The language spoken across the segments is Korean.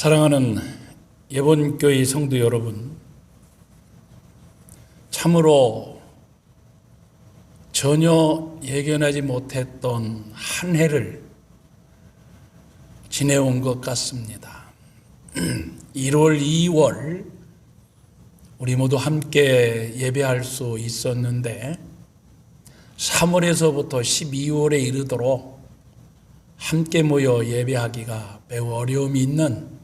사랑하는 예본교회 성도 여러분, 참으로 전혀 예견하지 못했던 한 해를 지내온 것 같습니다. 1월, 2월 우리 모두 함께 예배할 수 있었는데 3월에서부터 12월에 이르도록 함께 모여 예배하기가 매우 어려움이 있는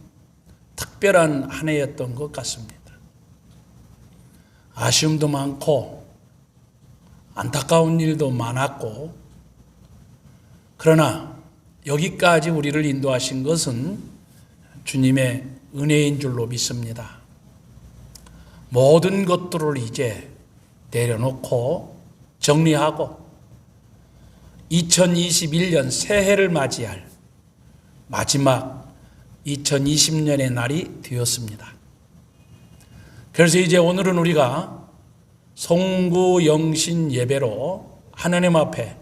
특별한 한 해였던 것 같습니다. 아쉬움도 많고 안타까운 일도 많았고, 그러나 여기까지 우리를 인도하신 것은 주님의 은혜인 줄로 믿습니다. 모든 것들을 이제 내려놓고 정리하고 2021년 새해를 맞이할 마지막 2020년의 날이 되었습니다. 그래서 이제 오늘은 우리가 송구영신 예배로 하나님 앞에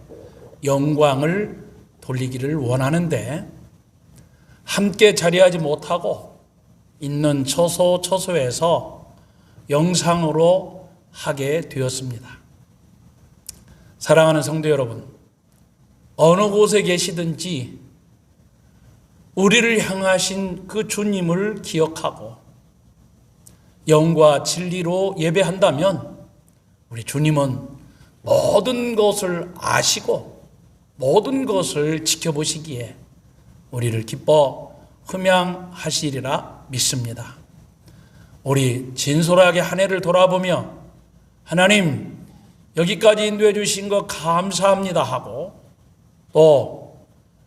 영광을 돌리기를 원하는데, 함께 자리하지 못하고 있는 처소처소에서 영상으로 하게 되었습니다. 사랑하는 성도 여러분, 어느 곳에 계시든지 우리를 향하신 그 주님을 기억하고 영과 진리로 예배한다면 우리 주님은 모든 것을 아시고 모든 것을 지켜보시기에 우리를 기뻐 흠양하시리라 믿습니다. 우리 진솔하게 한 해를 돌아보며 하나님 여기까지 인도해 주신 것 감사합니다 하고, 또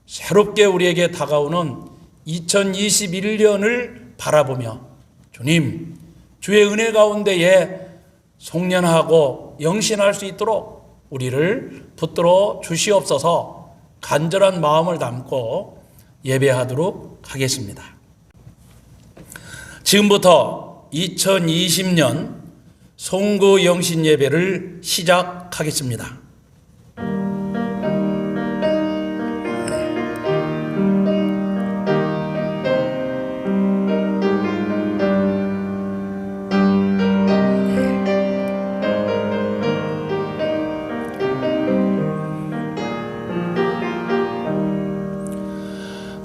새롭게 우리에게 다가오는 2021년을 바라보며 주님, 주의 은혜 가운데에 송년하고 영신할 수 있도록 우리를 붙들어 주시옵소서 간절한 마음을 담고 예배하도록 하겠습니다. 지금부터 2020년 송구 영신 예배를 시작하겠습니다.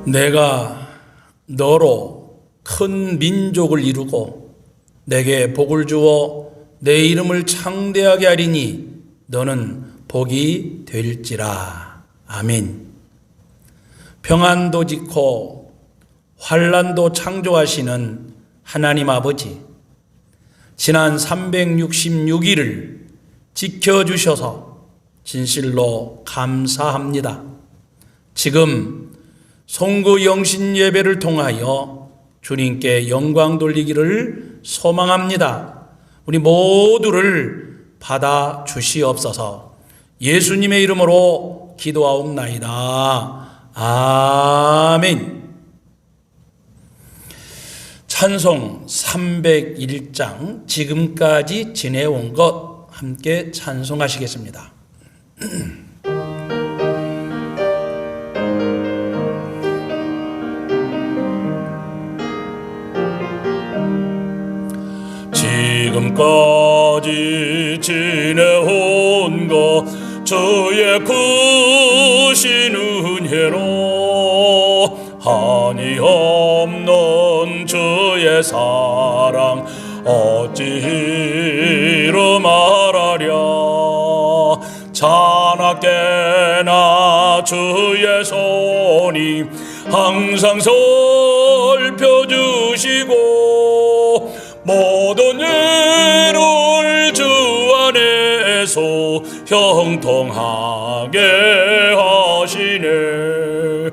내가 너로 큰 민족을 이루고 내게 복을 주어 내 이름을 창대하게 하리니 너는 복이 될지라. 아멘. 평안도 짓고 환난도 창조하시는 하나님 아버지, 지난 366일을 지켜주셔서 진실로 감사합니다. 지금 송구 영신 예배를 통하여 주님께 영광 돌리기를 소망합니다. 우리 모두를 받아 주시옵소서. 예수님의 이름으로 기도하옵나이다. 아멘. 찬송 301장 지금까지 지내온 것 함께 찬송하시겠습니다. 지금까지 지내온 것 주의 크신 은혜로 한이 없는 주의 사랑 어찌로 말하랴. 자나깨나 주의 손이 항상 살펴주시고 모든 일을 주 안에서 형통하게 하시네.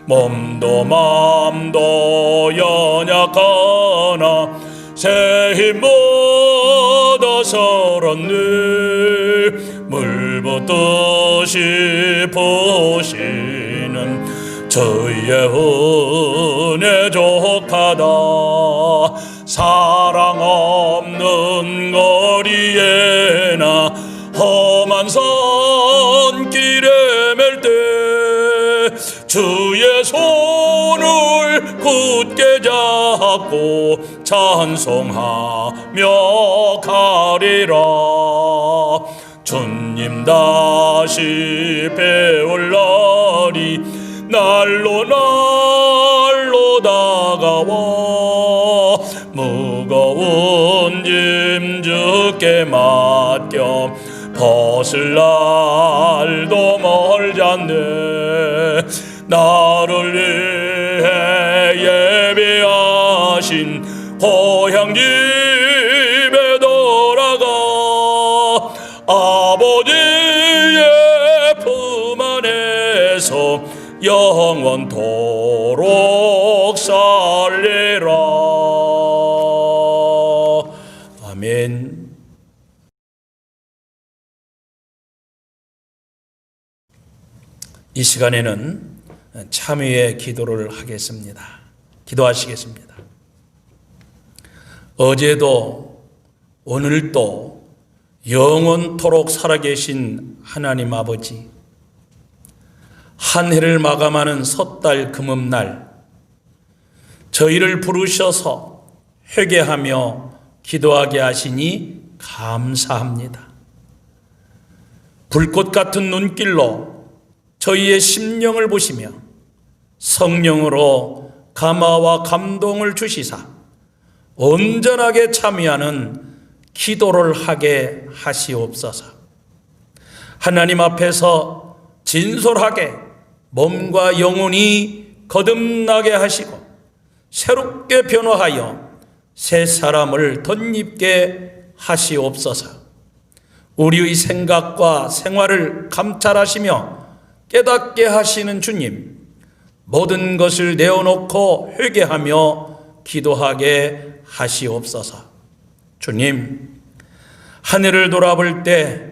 몸도 맘도 연약하나 새 힘 얻어서었네. 물붓듯이 부시는 주의 은혜 족하다. 사랑 없는 거리에나 험한 산길에 맬 때 주의 손을 굳게 잡고 찬송하며 가리라. 주님 다시 배울 날이 날로 다가와 무거운 짐 주께 맡겨 벗을 날도 멀지 않네. 나를 위해 예비하신 고향 집에 돌아가 아버지의 품 안에서 영원토록 살리라. 아멘. 이 시간에는 참회의 기도를 하겠습니다. 기도하시겠습니다. 어제도 오늘도 영원토록 살아계신 하나님 아버지, 한 해를 마감하는 섣달 금음날 저희를 부르셔서 회개하며 기도하게 하시니 감사합니다. 불꽃 같은 눈길로 저희의 심령을 보시며 성령으로 감화와 감동을 주시사 온전하게 참여하는 기도를 하게 하시옵소서. 하나님 앞에서 진솔하게 몸과 영혼이 거듭나게 하시고 새롭게 변화하여 새 사람을 덧입게 하시옵소서. 우리의 생각과 생활을 감찰하시며 깨닫게 하시는 주님, 모든 것을 내어놓고 회개하며 기도하게 하시옵소서. 주님, 한 해를 돌아볼 때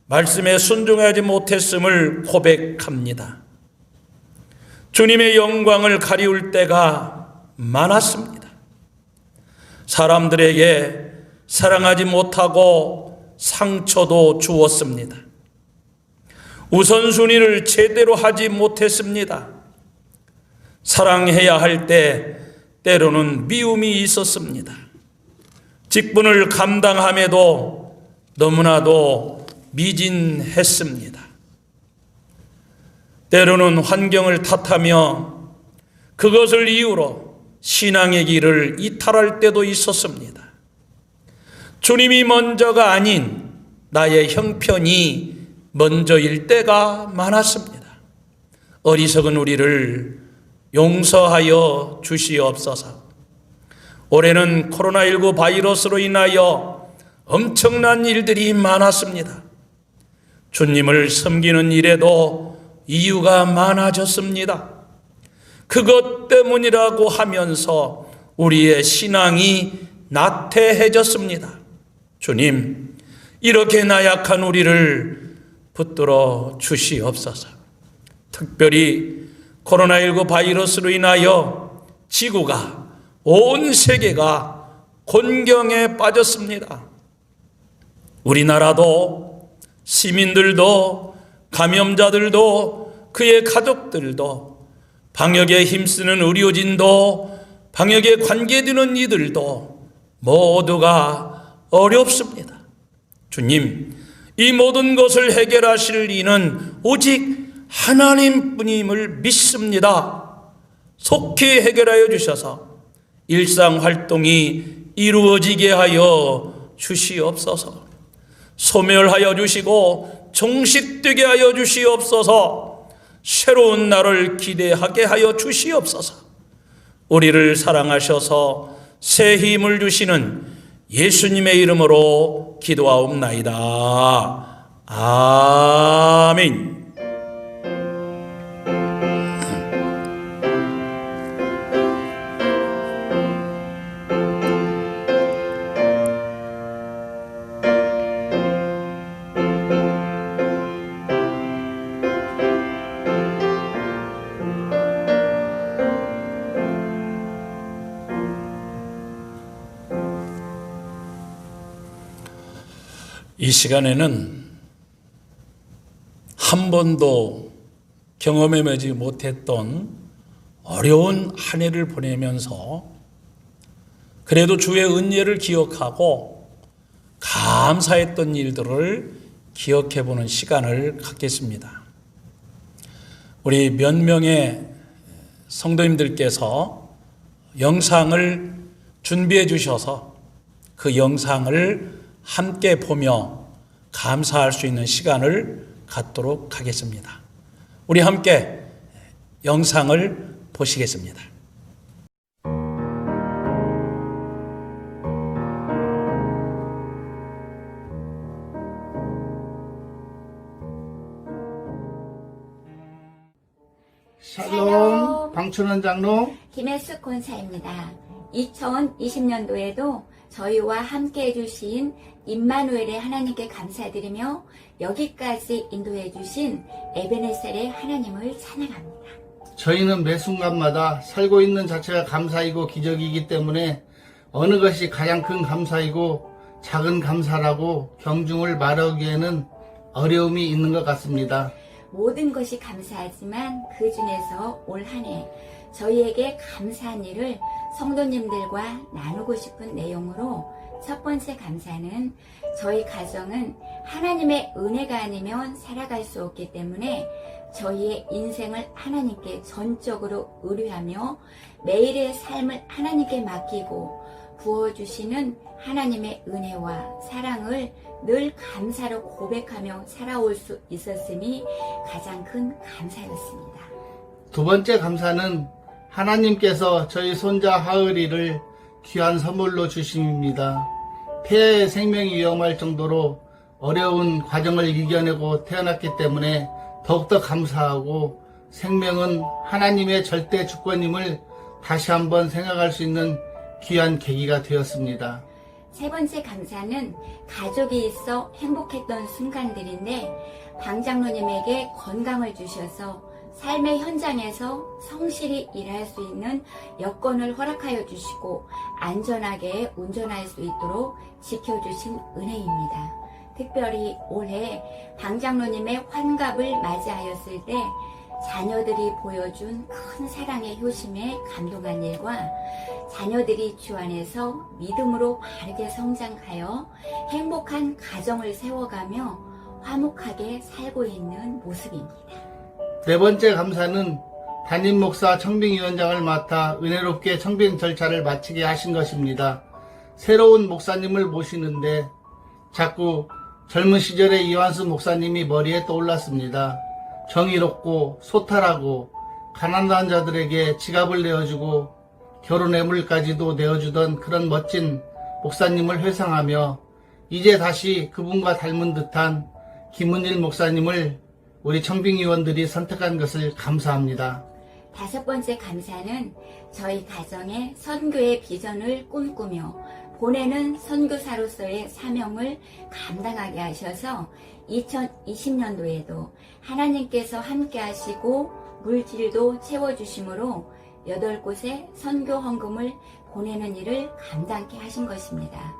말씀에 순종하지 못했음을 고백합니다. 주님의 영광을 가리울 때가 많았습니다. 사람들에게 사랑하지 못하고 상처도 주었습니다. 우선순위를 제대로 하지 못했습니다. 사랑해야 할 때 때로는 미움이 있었습니다. 직분을 감당함에도 너무나도 미진했습니다. 때로는 환경을 탓하며 그것을 이유로 신앙의 길을 이탈할 때도 있었습니다. 주님이 먼저가 아닌 나의 형편이 먼저일 때가 많았습니다. 어리석은 우리를 용서하여 주시옵소서. 올해는 코로나19 바이러스로 인하여 엄청난 일들이 많았습니다. 주님을 섬기는 일에도 이유가 많아졌습니다. 그것 때문이라고 하면서 우리의 신앙이 나태해졌습니다. 주님, 이렇게 나약한 우리를 붙들어 주시옵소서. 특별히 코로나19 바이러스로 인하여 지구가, 온 세계가 곤경에 빠졌습니다. 우리나라도, 시민들도, 감염자들도, 그의 가족들도, 방역에 힘쓰는 의료진도, 방역에 관계되는 이들도 모두가 어렵습니다. 주님, 이 모든 것을 해결하실 이는 오직 하나님뿐임을 믿습니다. 속히 해결하여 주셔서 일상활동이 이루어지게 하여 주시옵소서. 소멸하여 주시고 종식되게 하여 주시옵소서. 새로운 날을 기대하게 하여 주시옵소서. 우리를 사랑하셔서 새 힘을 주시는 예수님의 이름으로 기도하옵나이다. 아멘. 이 시간에는 한 번도 경험해보지 못했던 어려운 한 해를 보내면서 그래도 주의 은혜를 기억하고 감사했던 일들을 기억해 보는 시간을 갖겠습니다. 우리 몇 명의 성도님들께서 영상을 준비해 주셔서 그 영상을 함께 보며 감사할 수 있는 시간을 갖도록 하겠습니다. 우리 함께 영상을 보시겠습니다. 샬롬, 방춘원 장로, 김혜숙 권사입니다. 2020년도에도 저희와 함께 해주신 임마누엘의 하나님께 감사드리며 여기까지 인도해 주신 에베네셀의 하나님을 찬양합니다. 저희는 매 순간마다 살고 있는 자체가 감사이고 기적이기 때문에 어느 것이 가장 큰 감사이고 작은 감사라고 경중을 말하기에는 어려움이 있는 것 같습니다. 모든 것이 감사하지만 그 중에서 올 한 해 저희에게 감사한 일을 성도님들과 나누고 싶은 내용으로 첫 번째 감사는 저희 가정은 하나님의 은혜가 아니면 살아갈 수 없기 때문에 저희의 인생을 하나님께 전적으로 의뢰하며 매일의 삶을 하나님께 맡기고 부어주시는 하나님의 은혜와 사랑을 늘 감사로 고백하며 살아올 수 있었음이 가장 큰 감사였습니다. 두 번째 감사는 하나님께서 저희 손자 하을이를 귀한 선물로 주심입니다. 폐하의 생명이 위험할 정도로 어려운 과정을 이겨내고 태어났기 때문에 더욱더 감사하고 생명은 하나님의 절대 주권임을 다시 한번 생각할 수 있는 귀한 계기가 되었습니다. 세 번째 감사는 가족이 있어 행복했던 순간들인데 방장로님에게 건강을 주셔서 삶의 현장에서 성실히 일할 수 있는 여건을 허락하여 주시고 안전하게 운전할 수 있도록 지켜주신 은혜입니다. 특별히 올해 방장로님의 환갑을 맞이하였을 때 자녀들이 보여준 큰 사랑의 효심에 감동한 일과 자녀들이 주 안에서 믿음으로 바르게 성장하여 행복한 가정을 세워가며 화목하게 살고 있는 모습입니다. 네 번째 감사는 담임 목사 청빙위원장을 맡아 은혜롭게 청빙 절차를 마치게 하신 것입니다. 새로운 목사님을 모시는데 자꾸 젊은 시절의 이완수 목사님이 머리에 떠올랐습니다. 정의롭고 소탈하고 가난한 자들에게 지갑을 내어주고 결혼 애물까지도 내어주던 그런 멋진 목사님을 회상하며 이제 다시 그분과 닮은 듯한 김은일 목사님을 우리 청빙위원들이 선택한 것을 감사합니다. 다섯 번째 감사는 저희 가정의 선교의 비전을 꿈꾸며 보내는 선교사로서의 사명을 감당하게 하셔서 2020년도에도 하나님께서 함께 하시고 물질도 채워주심으로 8곳에 선교 헌금을 보내는 일을 감당케 하신 것입니다.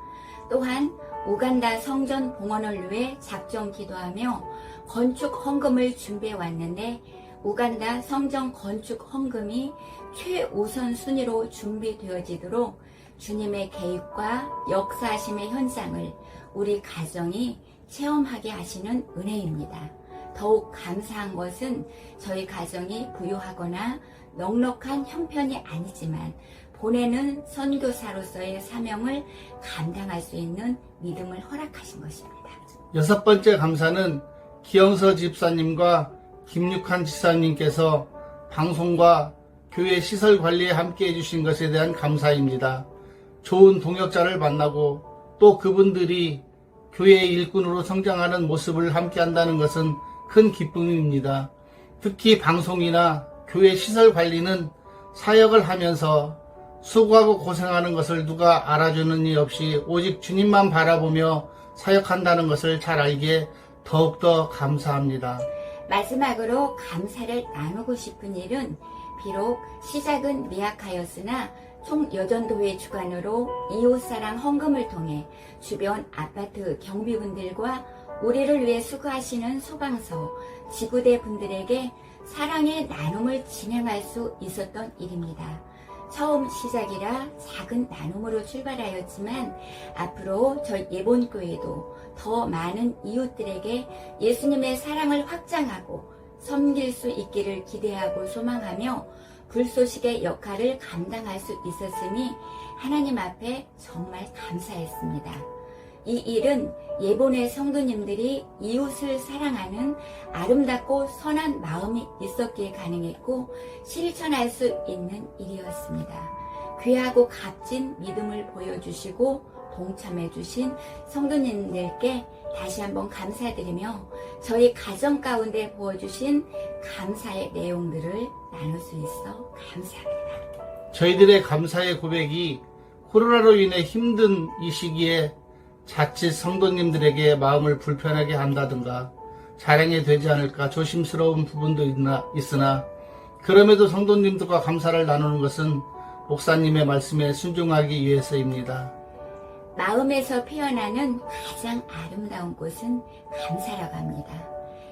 또한 우간다 성전 봉헌을 위해 작정 기도하며 건축 헌금을 준비해 왔는데 우간다 성전 건축 헌금이 최우선 순위로 준비되어지도록 주님의 개입과 역사하심의 현장을 우리 가정이 체험하게 하시는 은혜입니다. 더욱 감사한 것은 저희 가정이 부유하거나 넉넉한 형편이 아니지만 보내는 선교사로서의 사명을 감당할 수 있는 믿음을 허락하신 것입니다. 여섯 번째 감사는 기영서 집사님과 김육한 집사님께서 방송과 교회 시설 관리에 함께 해주신 것에 대한 감사입니다. 좋은 동역자를 만나고 또 그분들이 교회의 일꾼으로 성장하는 모습을 함께 한다는 것은 큰 기쁨입니다. 특히 방송이나 교회 시설 관리는 사역을 하면서 수고하고 고생하는 것을 누가 알아주는 일 없이 오직 주님만 바라보며 사역한다는 것을 잘 알기에 더욱더 감사합니다. 마지막으로 감사를 나누고 싶은 일은 비록 시작은 미약하였으나 총여전도회 주관으로 이웃사랑 헌금을 통해 주변 아파트 경비분들과 우리를 위해 수고하시는 소방서, 지구대 분들에게 사랑의 나눔을 진행할 수 있었던 일입니다. 처음 시작이라 작은 나눔으로 출발하였지만 앞으로 저희 예본교회도 더 많은 이웃들에게 예수님의 사랑을 확장하고 섬길 수 있기를 기대하고 소망하며 불쏘시개의 역할을 감당할 수 있었으니 하나님 앞에 정말 감사했습니다. 이 일은 예본의 성도님들이 이웃을 사랑하는 아름답고 선한 마음이 있었기에 가능했고 실천할 수 있는 일이었습니다. 귀하고 값진 믿음을 보여주시고 동참해주신 성도님들께 다시 한번 감사드리며 저희 가정 가운데 부어주신 감사의 내용들을 나눌 수 있어 감사합니다. 저희들의 감사의 고백이 코로나로 인해 힘든 이 시기에 자칫 성도님들에게 마음을 불편하게 한다든가 자랑이 되지 않을까 조심스러운 부분도 있으나 그럼에도 성도님들과 감사를 나누는 것은 목사님의 말씀에 순종하기 위해서입니다. 마음에서 피어나는 가장 아름다운 곳은 감사라고 합니다.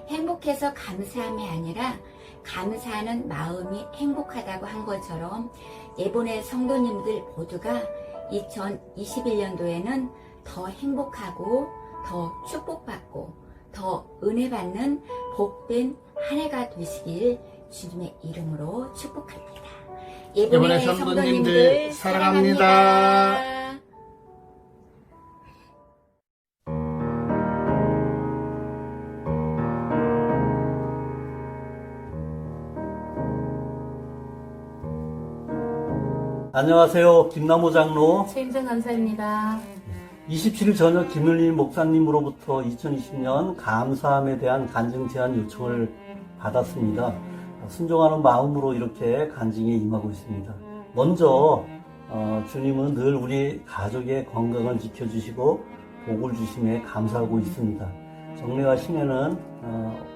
행복해서 감사함이 아니라 감사하는 마음이 행복하다고 한 것처럼 예본의 성도님들 모두가 2021년도에는 더 행복하고 더 축복받고 더 은혜받는 복된 한 해가 되시길 주님의 이름으로 축복합니다. 예본의 성도님들 사랑합니다. 안녕하세요. 김남호 장로. 최임정 감사입니다. 27일 저녁 김을일 목사님으로부터 2020년 감사함에 대한 간증 제안 요청을 받았습니다. 순종하는 마음으로 이렇게 간증에 임하고 있습니다. 먼저 주님은 늘 우리 가족의 건강을 지켜주시고 복을 주심에 감사하고 있습니다. 정례와 신혜는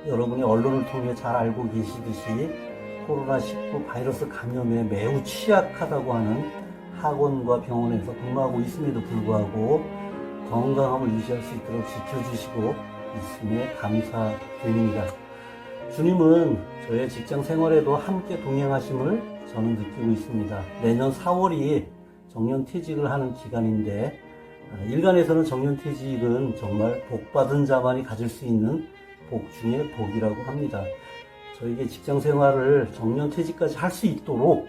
여러분이 언론을 통해 잘 알고 계시듯이 코로나19 바이러스 감염에 매우 취약하다고 하는 학원과 병원에서 근무하고 있음에도 불구하고 건강함을 유지할 수 있도록 지켜주시고 있음에 감사드립니다. 주님은 저의 직장 생활에도 함께 동행하심을 저는 느끼고 있습니다. 내년 4월이 정년퇴직을 하는 기간인데 일간에서는 정년퇴직은 정말 복받은 자만이 가질 수 있는 복 중의 복이라고 합니다. 저에게 직장 생활을 정년퇴직까지 할 수 있도록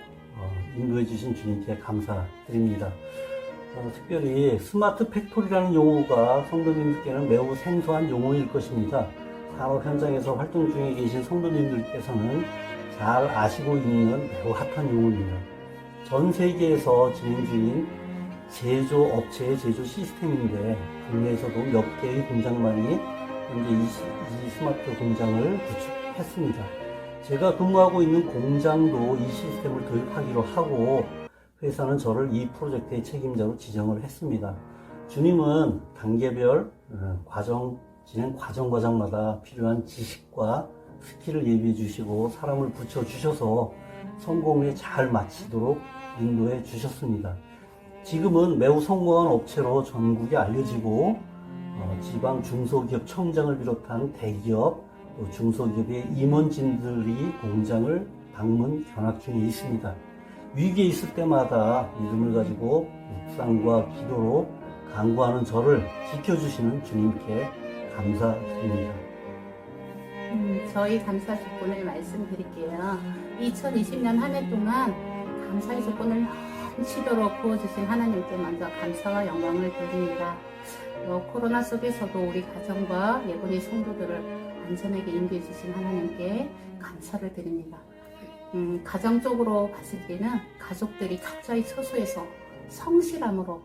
인도해 주신 주님께 감사드립니다. 특별히 스마트 팩토리라는 용어가 성도님들께는 매우 생소한 용어일 것입니다. 산업 현장에서 활동 중에 계신 성도님들께서는 잘 아시고 있는 매우 핫한 용어입니다. 전 세계에서 진행 중인 제조업체의 제조 시스템인데 국내에서도 몇 개의 공장만이 현재 이 스마트 공장을 구축했습니다. 제가 근무하고 있는 공장도 이 시스템을 도입하기로 하고 회사는 저를 이 프로젝트의 책임자로 지정을 했습니다. 주님은 단계별 진행 과정마다 필요한 지식과 스킬을 예비해 주시고 사람을 붙여 주셔서 성공에 잘 마치도록 인도해 주셨습니다. 지금은 매우 성공한 업체로 전국에 알려지고 지방 중소기업 청장을 비롯한 대기업 또 중소기업의 임원진들이 공장을 방문 견학 중에 있습니다. 위기에 있을 때마다 믿음을 가지고 묵상과 기도로 간구하는 저를 지켜주시는 주님께 감사드립니다. 저희 감사 조건을 말씀드릴게요. 2020년 한 해 동안 감사의 조건을 넘치도록 부어주신 하나님께 먼저 감사와 영광을 돌립니다. 코로나 속에서도 우리 가정과 예본의 성도들을 안전하게 인도해 주신 하나님께 감사를 드립니다. 가정적으로 봤을 때는 가족들이 각자의 처소에서 성실함으로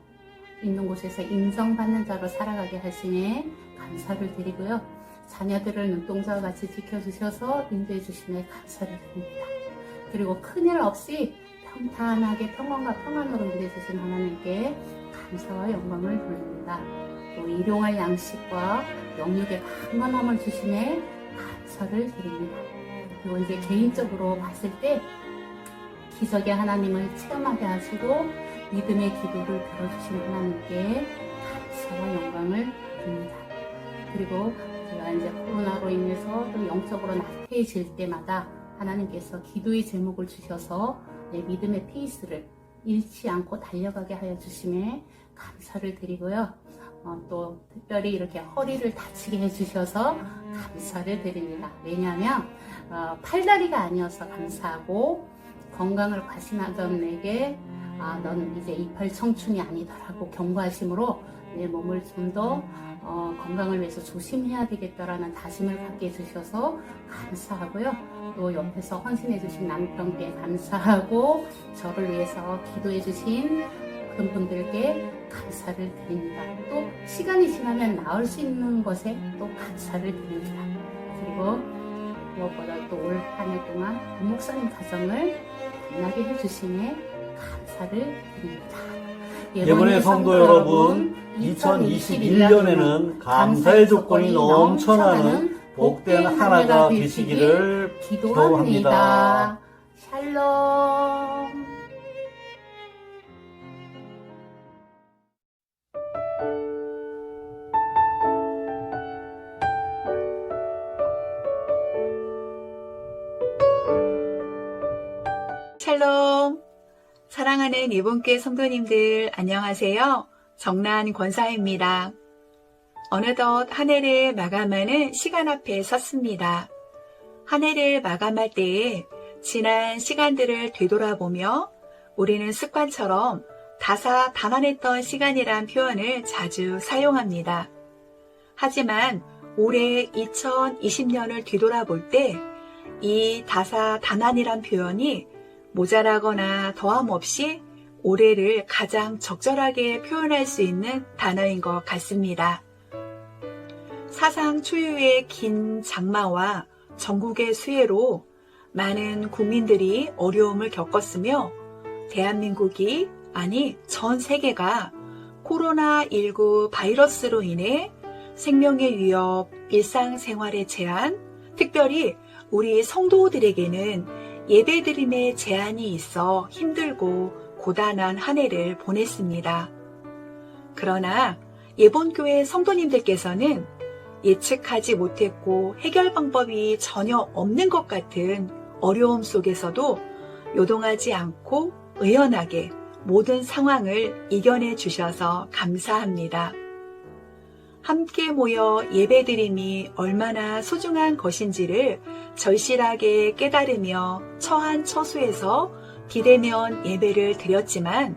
있는 곳에서 인정받는 자로 살아가게 하시니 감사를 드리고요. 자녀들을 눈동자와 같이 지켜주셔서 인도해 주시니 감사를 드립니다. 그리고 큰일 없이 평탄하게 평안과 평안으로 인도해 주신 하나님께 감사와 영광을 돌립니다. 또 일용할 양식과 영육의 강건함을 주시네 감사를 드립니다. 그리고 이제 개인적으로 봤을 때 기적의 하나님을 체험하게 하시고 믿음의 기도를 들어주신 하나님께 감사와 영광을 드립니다. 그리고 제가 이제 코로나로 인해서 좀 영적으로 나태해질 때마다 하나님께서 기도의 제목을 주셔서 내 믿음의 페이스를 잃지 않고 달려가게 하여 주심에 감사를 드리고요. 또 특별히 이렇게 허리를 다치게 해주셔서 감사를 드립니다. 왜냐하면 팔다리가 아니어서 감사하고 건강을 과신하던 내게 넌 이제 이팔 청춘이 아니더라고 경고하심으로 내 몸을 좀 더 건강을 위해서 조심해야 되겠다라는 다짐을 갖게 해주셔서 감사하고요. 또 옆에서 헌신해 주신 남편께 감사하고 저를 위해서 기도해 주신 그런 분들께 감사를 드립니다. 또 시간이 지나면 나을 수 있는 것에 또 감사를 드립니다. 그리고 무엇보다 또 올 한 해 동안 목사님 가정을 만나게 해주심에 감사를 드립니다. 예번의 성도 여러분, 2021년에는 감사의 조건이 넘쳐나는 복된 한 해가 되시기를 기도합니다. 샬롬. 샬롬! 사랑하는 예본교회 성도님들 안녕하세요. 정란 권사입니다. 어느덧 한 해를 마감하는 시간 앞에 섰습니다. 한 해를 마감할 때에 지난 시간들을 되돌아보며 우리는 습관처럼 다사다난했던 시간이란 표현을 자주 사용합니다. 하지만 올해 2020년을 뒤돌아볼 때 이 다사다난이란 표현이 모자라거나 더함없이 올해를 가장 적절하게 표현할 수 있는 단어인 것 같습니다. 사상 초유의 긴 장마와 전국의 수해로 많은 국민들이 어려움을 겪었으며 대한민국이 아니 전 세계가 코로나19 바이러스로 인해 생명의 위협, 일상생활의 제한, 특별히 우리 성도들에게는 예배드림의 제한이 있어 힘들고 고단한 한 해를 보냈습니다. 그러나 예본교회 성도님들께서는 예측하지 못했고 해결 방법이 전혀 없는 것 같은 어려움 속에서도 요동하지 않고 의연하게 모든 상황을 이겨내 주셔서 감사합니다. 함께 모여 예배드림이 얼마나 소중한 것인지를 절실하게 깨달으며 처한 처수에서 비대면 예배를 드렸지만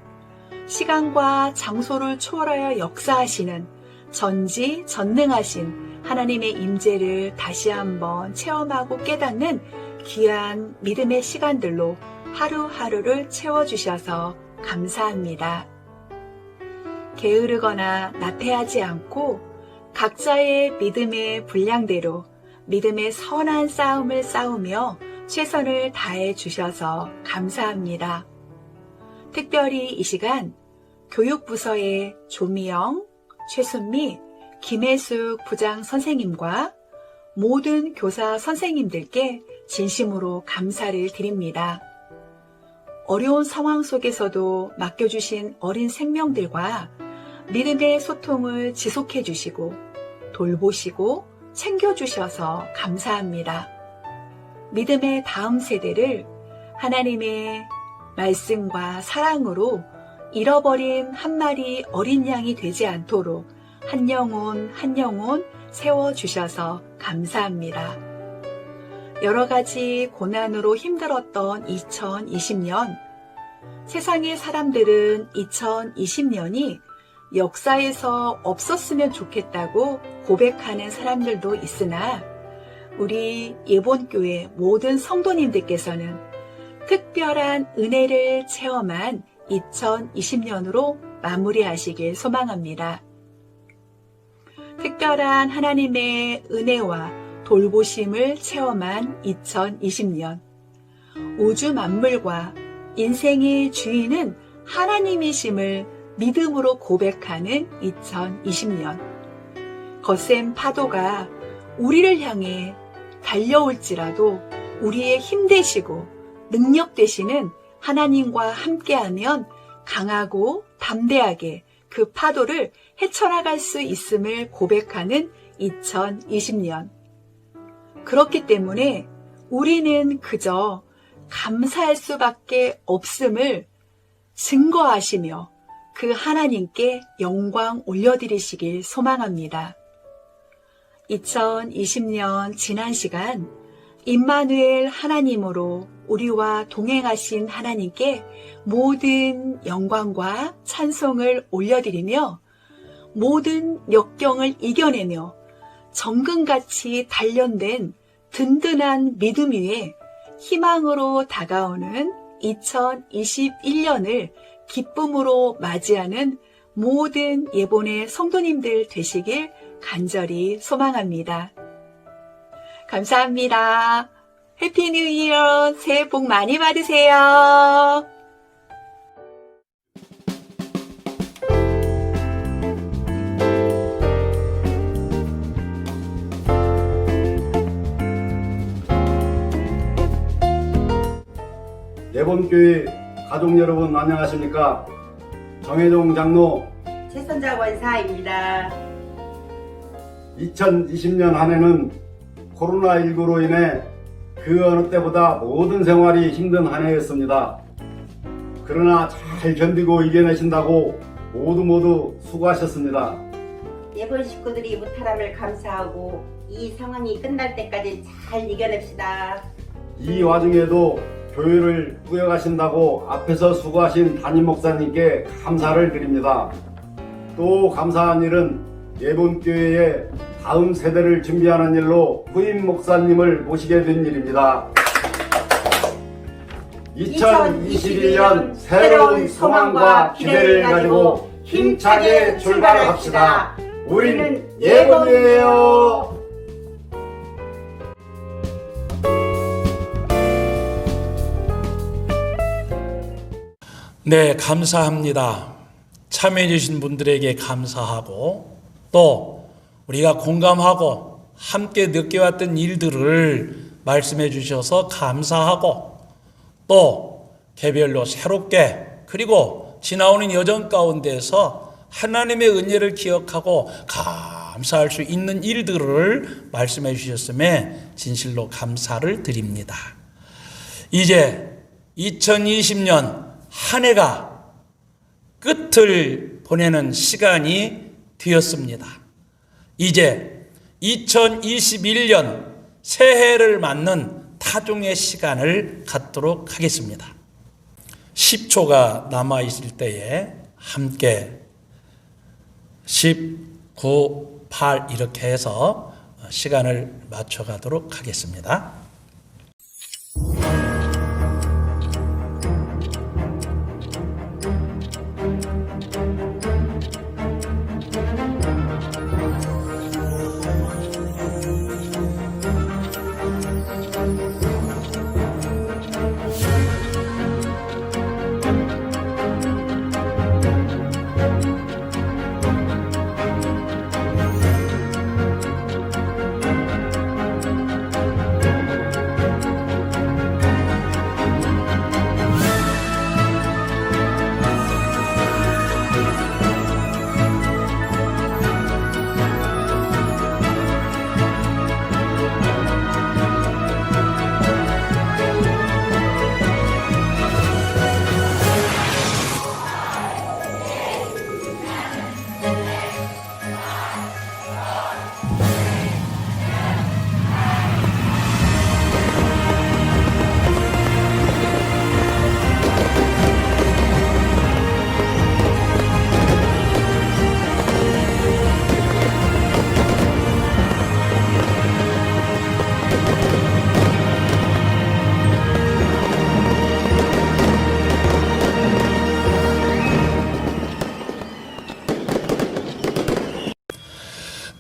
시간과 장소를 초월하여 역사하시는 전지전능하신 하나님의 임재를 다시 한번 체험하고 깨닫는 귀한 믿음의 시간들로 하루하루를 채워주셔서 감사합니다. 게으르거나 나태하지 않고 각자의 믿음의 분량대로 믿음의 선한 싸움을 싸우며 최선을 다해 주셔서 감사합니다. 특별히 이 시간 교육부서의 조미영, 최순미, 김혜숙 부장 선생님과 모든 교사 선생님들께 진심으로 감사를 드립니다. 어려운 상황 속에서도 맡겨주신 어린 생명들과 믿음의 소통을 지속해 주시고 돌보시고 챙겨주셔서 감사합니다. 믿음의 다음 세대를 하나님의 말씀과 사랑으로 잃어버린 한 마리 어린 양이 되지 않도록 한 영혼 한 영혼 세워주셔서 감사합니다. 여러 가지 고난으로 힘들었던 2020년, 세상의 사람들은 2020년이 역사에서 없었으면 좋겠다고 고백하는 사람들도 있으나 우리 예본교회 모든 성도님들께서는 특별한 은혜를 체험한 2020년으로 마무리하시길 소망합니다. 특별한 하나님의 은혜와 돌보심을 체험한 2020년, 우주 만물과 인생의 주인은 하나님이심을 믿음으로 고백하는 2020년, 거센 파도가 우리를 향해 달려올지라도 우리의 힘 되시고 능력 되시는 하나님과 함께하면 강하고 담대하게 그 파도를 헤쳐나갈 수 있음을 고백하는 2020년. 그렇기 때문에 우리는 그저 감사할 수밖에 없음을 증거하시며 그 하나님께 영광 올려드리시길 소망합니다. 2020년 지난 시간 임마누엘 하나님으로 우리와 동행하신 하나님께 모든 영광과 찬송을 올려드리며 모든 역경을 이겨내며 정금같이 단련된 든든한 믿음 위에 희망으로 다가오는 2021년을 기쁨으로 맞이하는 모든 예본의 성도님들 되시길 간절히 소망합니다. 감사합니다. 해피 뉴 이어, 새해 복 많이 받으세요. 예본교회 가족 여러분 안녕하십니까? 정혜종 장로 최선자 원사입니다. 2020년 한 해는 코로나19로 인해 그 어느 때보다 모든 생활이 힘든 한 해였습니다. 그러나 잘 견디고 이겨내신다고 모두 수고하셨습니다. 예본 식구들이 무탈함을 감사하고 이 상황이 끝날 때까지 잘 이겨냅시다. 이 와중에도 교회를 꾸려가신다고 앞에서 수고하신 담임 목사님께 감사를 드립니다. 또 감사한 일은 예본교회의 다음 세대를 준비하는 일로 후임 목사님을 모시게 된 일입니다. 2021년 새로운 소망과 기대를 가지고 힘차게 출발을 합시다. 우리는 예본이에요. 네, 감사합니다. 참여해 주신 분들에게 감사하고 또 우리가 공감하고 함께 느껴왔던 일들을 말씀해 주셔서 감사하고 또 개별로 새롭게 그리고 지나오는 여정 가운데서 하나님의 은혜를 기억하고 감사할 수 있는 일들을 말씀해 주셨음에 진실로 감사를 드립니다. 이제 2020년 한 해가 끝을 보내는 시간이 되었습니다. 이제 2021년 새해를 맞는 타종의 시간을 갖도록 하겠습니다. 10초가 남아있을 때에 함께 10, 9, 8 이렇게 해서 시간을 맞춰가도록 하겠습니다.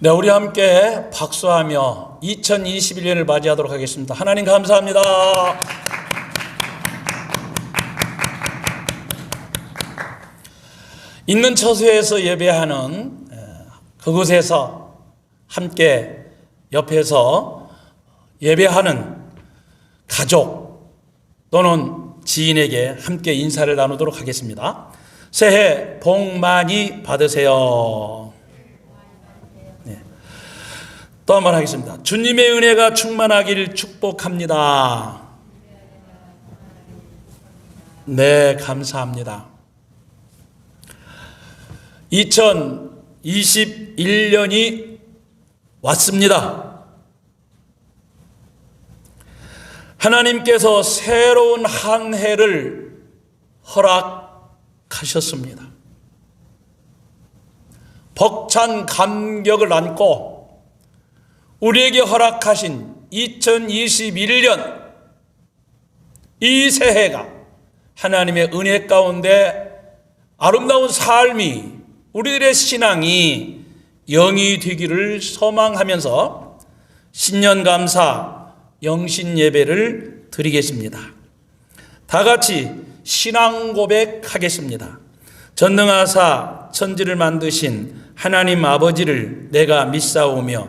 네, 우리 함께 박수하며 2021년을 맞이하도록 하겠습니다. 하나님 감사합니다. 있는 처소에서 예배하는 그곳에서 함께 옆에서 예배하는 가족 또는 지인에게 함께 인사를 나누도록 하겠습니다. 새해 복 많이 받으세요. 네. 또 한 번 하겠습니다. 주님의 은혜가 충만하기를 축복합니다. 네, 감사합니다. 2021년이 왔습니다. 하나님께서 새로운 한 해를 허락하셨습니다. 벅찬 감격을 안고 우리에게 허락하신 2021년 이 새해가 하나님의 은혜 가운데 아름다운 삶이 우리들의 신앙이 영이 되기를 소망하면서 신년감사 영신 예배를 드리겠습니다. 다 같이 신앙 고백하겠습니다. 전능하사 천지를 만드신 하나님 아버지를 내가 믿사오며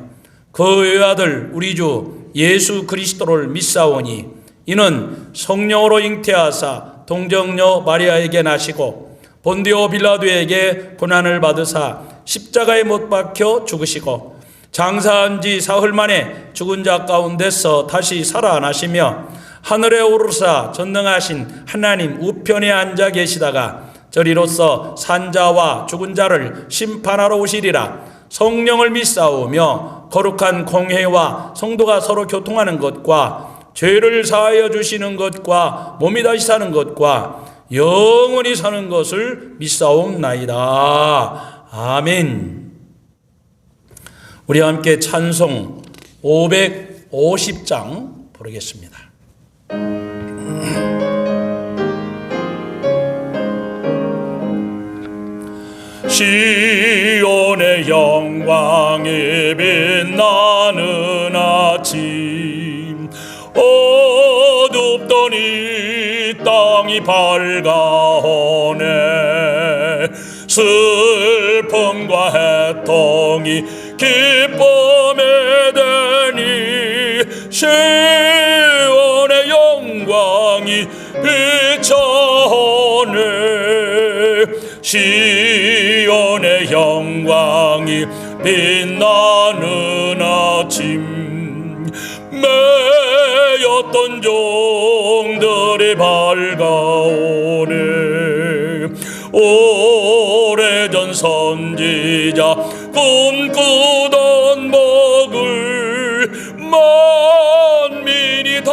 그 외아들 우리 주 예수 그리스도를 믿사오니 이는 성령으로 잉태하사 동정녀 마리아에게 나시고 본디오 빌라도에게 고난을 받으사 십자가에 못 박혀 죽으시고 장사한 지 사흘 만에 죽은 자 가운데서 다시 살아나시며 하늘에 오르사 전능하신 하나님 우편에 앉아 계시다가 저리로서 산자와 죽은 자를 심판하러 오시리라. 성령을 믿사오며 거룩한 공회와 성도가 서로 교통하는 것과 죄를 사하여 주시는 것과 몸이 다시 사는 것과 영원히 사는 것을 믿사옵나이다. 아멘. 우리 함께 찬송 550장 부르겠습니다. 시온의 영광이 빛나는 아침 어둡던 이 땅이 밝아오네 슬픔과 해통이 기쁨에 되니 시온의 영광이 비춰오네 시온의 영광이 빛나는 아침 매였던 종들이 밝아오네 오래전 선지자 꿈꾸던 복을 만민이 다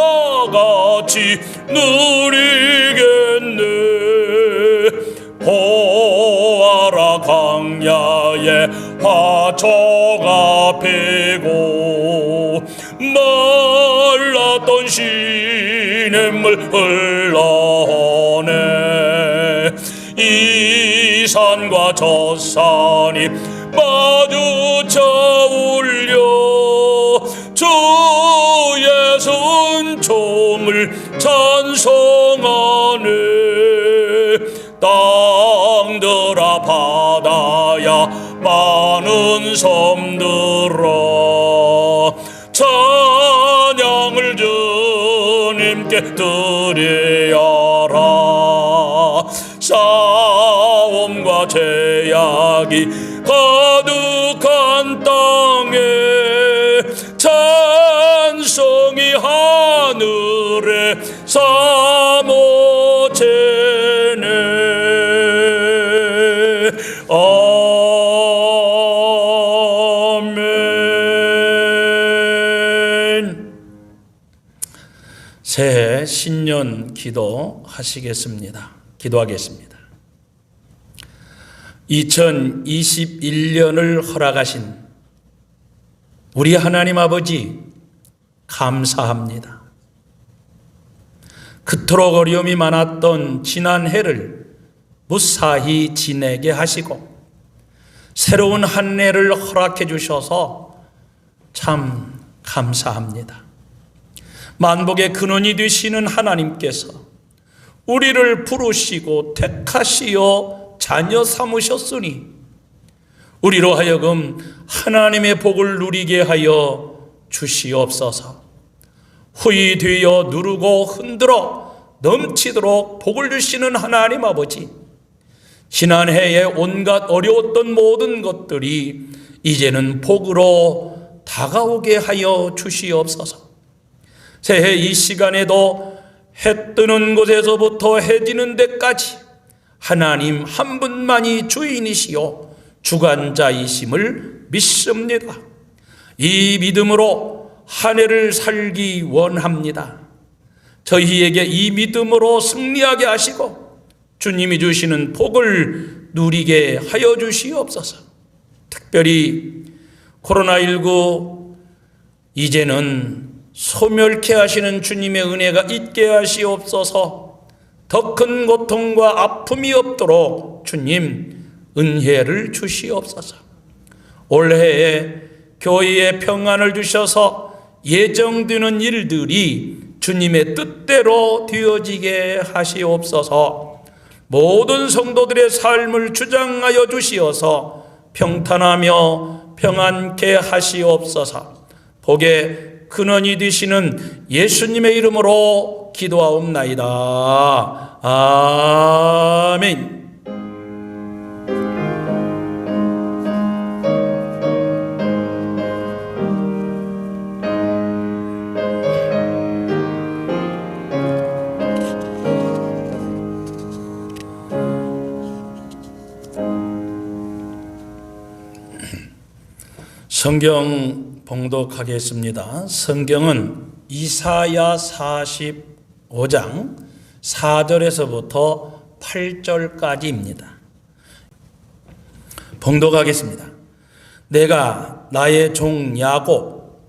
같이 누리겠네 보아라 광야에 화초가 피고 말랐던 시냇물 흘러오네 이 산과 저 산이 마주쳐 울려 주 예수 은총을 찬송하네 땅들아 바다야 많은 섬들아 찬양을 주님께 드리어라 싸움과 제약이 가득한 땅에 찬송이 하늘에 사모체네 아멘. 새해 신년 기도하겠습니다. 2021년을 허락하신 우리 하나님 아버지 감사합니다. 그토록 어려움이 많았던 지난 해를 무사히 지내게 하시고 새로운 한 해를 허락해 주셔서 참 감사합니다. 만복의 근원이 되시는 하나님께서 우리를 부르시고 택하시어 자녀 삼으셨으니 우리로 하여금 하나님의 복을 누리게 하여 주시옵소서. 후이 되어 누르고 흔들어 넘치도록 복을 주시는 하나님 아버지, 지난해에 온갖 어려웠던 모든 것들이 이제는 복으로 다가오게 하여 주시옵소서. 새해 이 시간에도 해 뜨는 곳에서부터 해 지는 데까지 하나님 한 분만이 주인이시요 주관자이심을 믿습니다. 이 믿음으로 한 해를 살기 원합니다. 저희에게 이 믿음으로 승리하게 하시고 주님이 주시는 복을 누리게 하여 주시옵소서. 특별히 코로나19 이제는 소멸케 하시는 주님의 은혜가 있게 하시옵소서. 더 큰 고통과 아픔이 없도록 주님 은혜를 주시옵소서. 올해에 교회에 평안을 주셔서 예정되는 일들이 주님의 뜻대로 되어지게 하시옵소서. 모든 성도들의 삶을 주장하여 주시어서 평탄하며 평안케 하시옵소서. 복의 근원이 되시는 예수님의 이름으로 기도하옵나이다. 아멘. 성경 봉독하겠습니다. 성경은 이사야 45장 4절에서부터 8절까지입니다. 봉독하겠습니다. 내가 나의 종 야곱,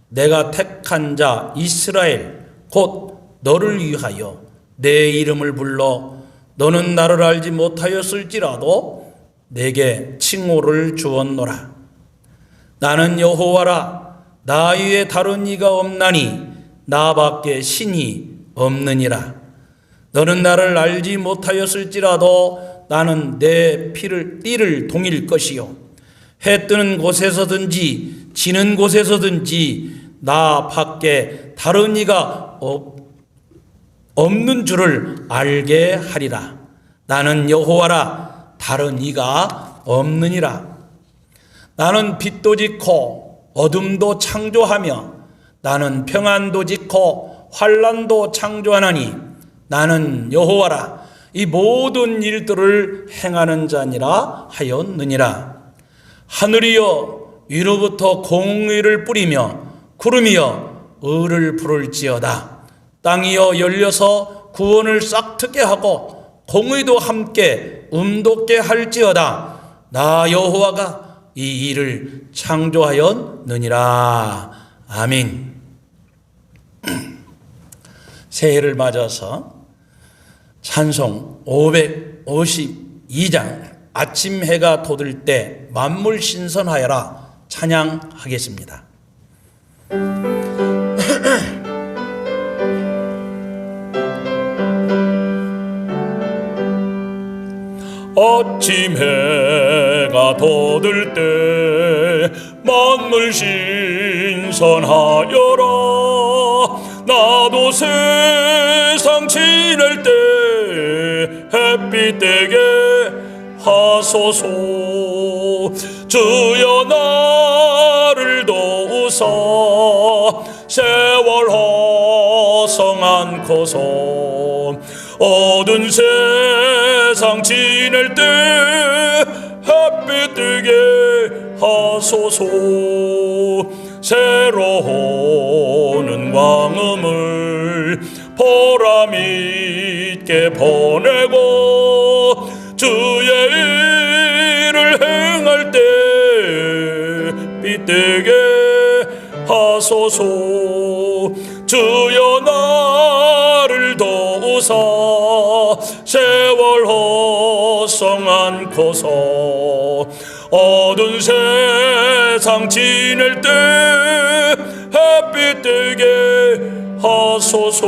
내가 택한 자 이스라엘, 곧 너를 위하여 내 이름을 불러 너는 나를 알지 못하였을지라도 내게 칭호를 주었노라. 나는 여호와라, 나 위에 다른 이가 없나니 나밖에 신이 없느니라. 너는 나를 알지 못하였을지라도 나는 내 띠를 동일 것이요 해 뜨는 곳에서든지 지는 곳에서든지 나 밖에 다른 이가 없는 줄을 알게 하리라. 나는 여호와라, 다른 이가 없느니라. 나는 빛도 짓고 어둠도 창조하며 나는 평안도 짓고 환난도 창조하나니 나는 여호와라, 이 모든 일들을 행하는 자니라 하였느니라. 하늘이여 위로부터 공의를 뿌리며 구름이여 의를 부를지어다. 땅이여 열려서 구원을 싹트게 하고 공의도 함께 음돋게 할지어다. 나 여호와가 이 일을 창조하였느니라. 아멘. 새해를 맞아서 찬송 552장 아침 해가 돋을 때 만물 신선하여라 찬양하겠습니다. 아침 해가 돋을 때 만물 신선하여라. 나도 세상 지낼 때 햇빛 되게 하소서. 주여 나를 도우사 세월 허성 않고서 어두운 세상 지낼 때 햇빛 뜨게 하소서. 새로운 광음을 보람 있게 보내고 주의 일을 행할 때 빛되게 하소서. 주여 나를 도우사 세월 허성 않고서 어두운 세상 지낼 때 햇빛 되게 하소서.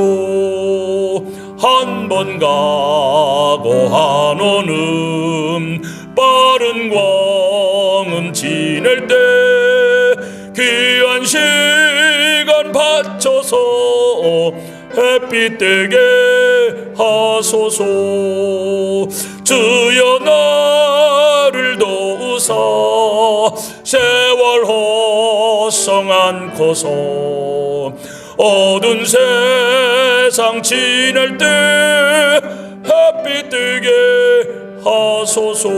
한 번 가고 한 오는 빠른 광음 지낼 때 귀한 시간 바쳐서 햇빛 되게 하소서. 주여 나를 도우사 세월 호송 않고서 어두운 세상 지낼 때 햇빛 뜨게 하소서.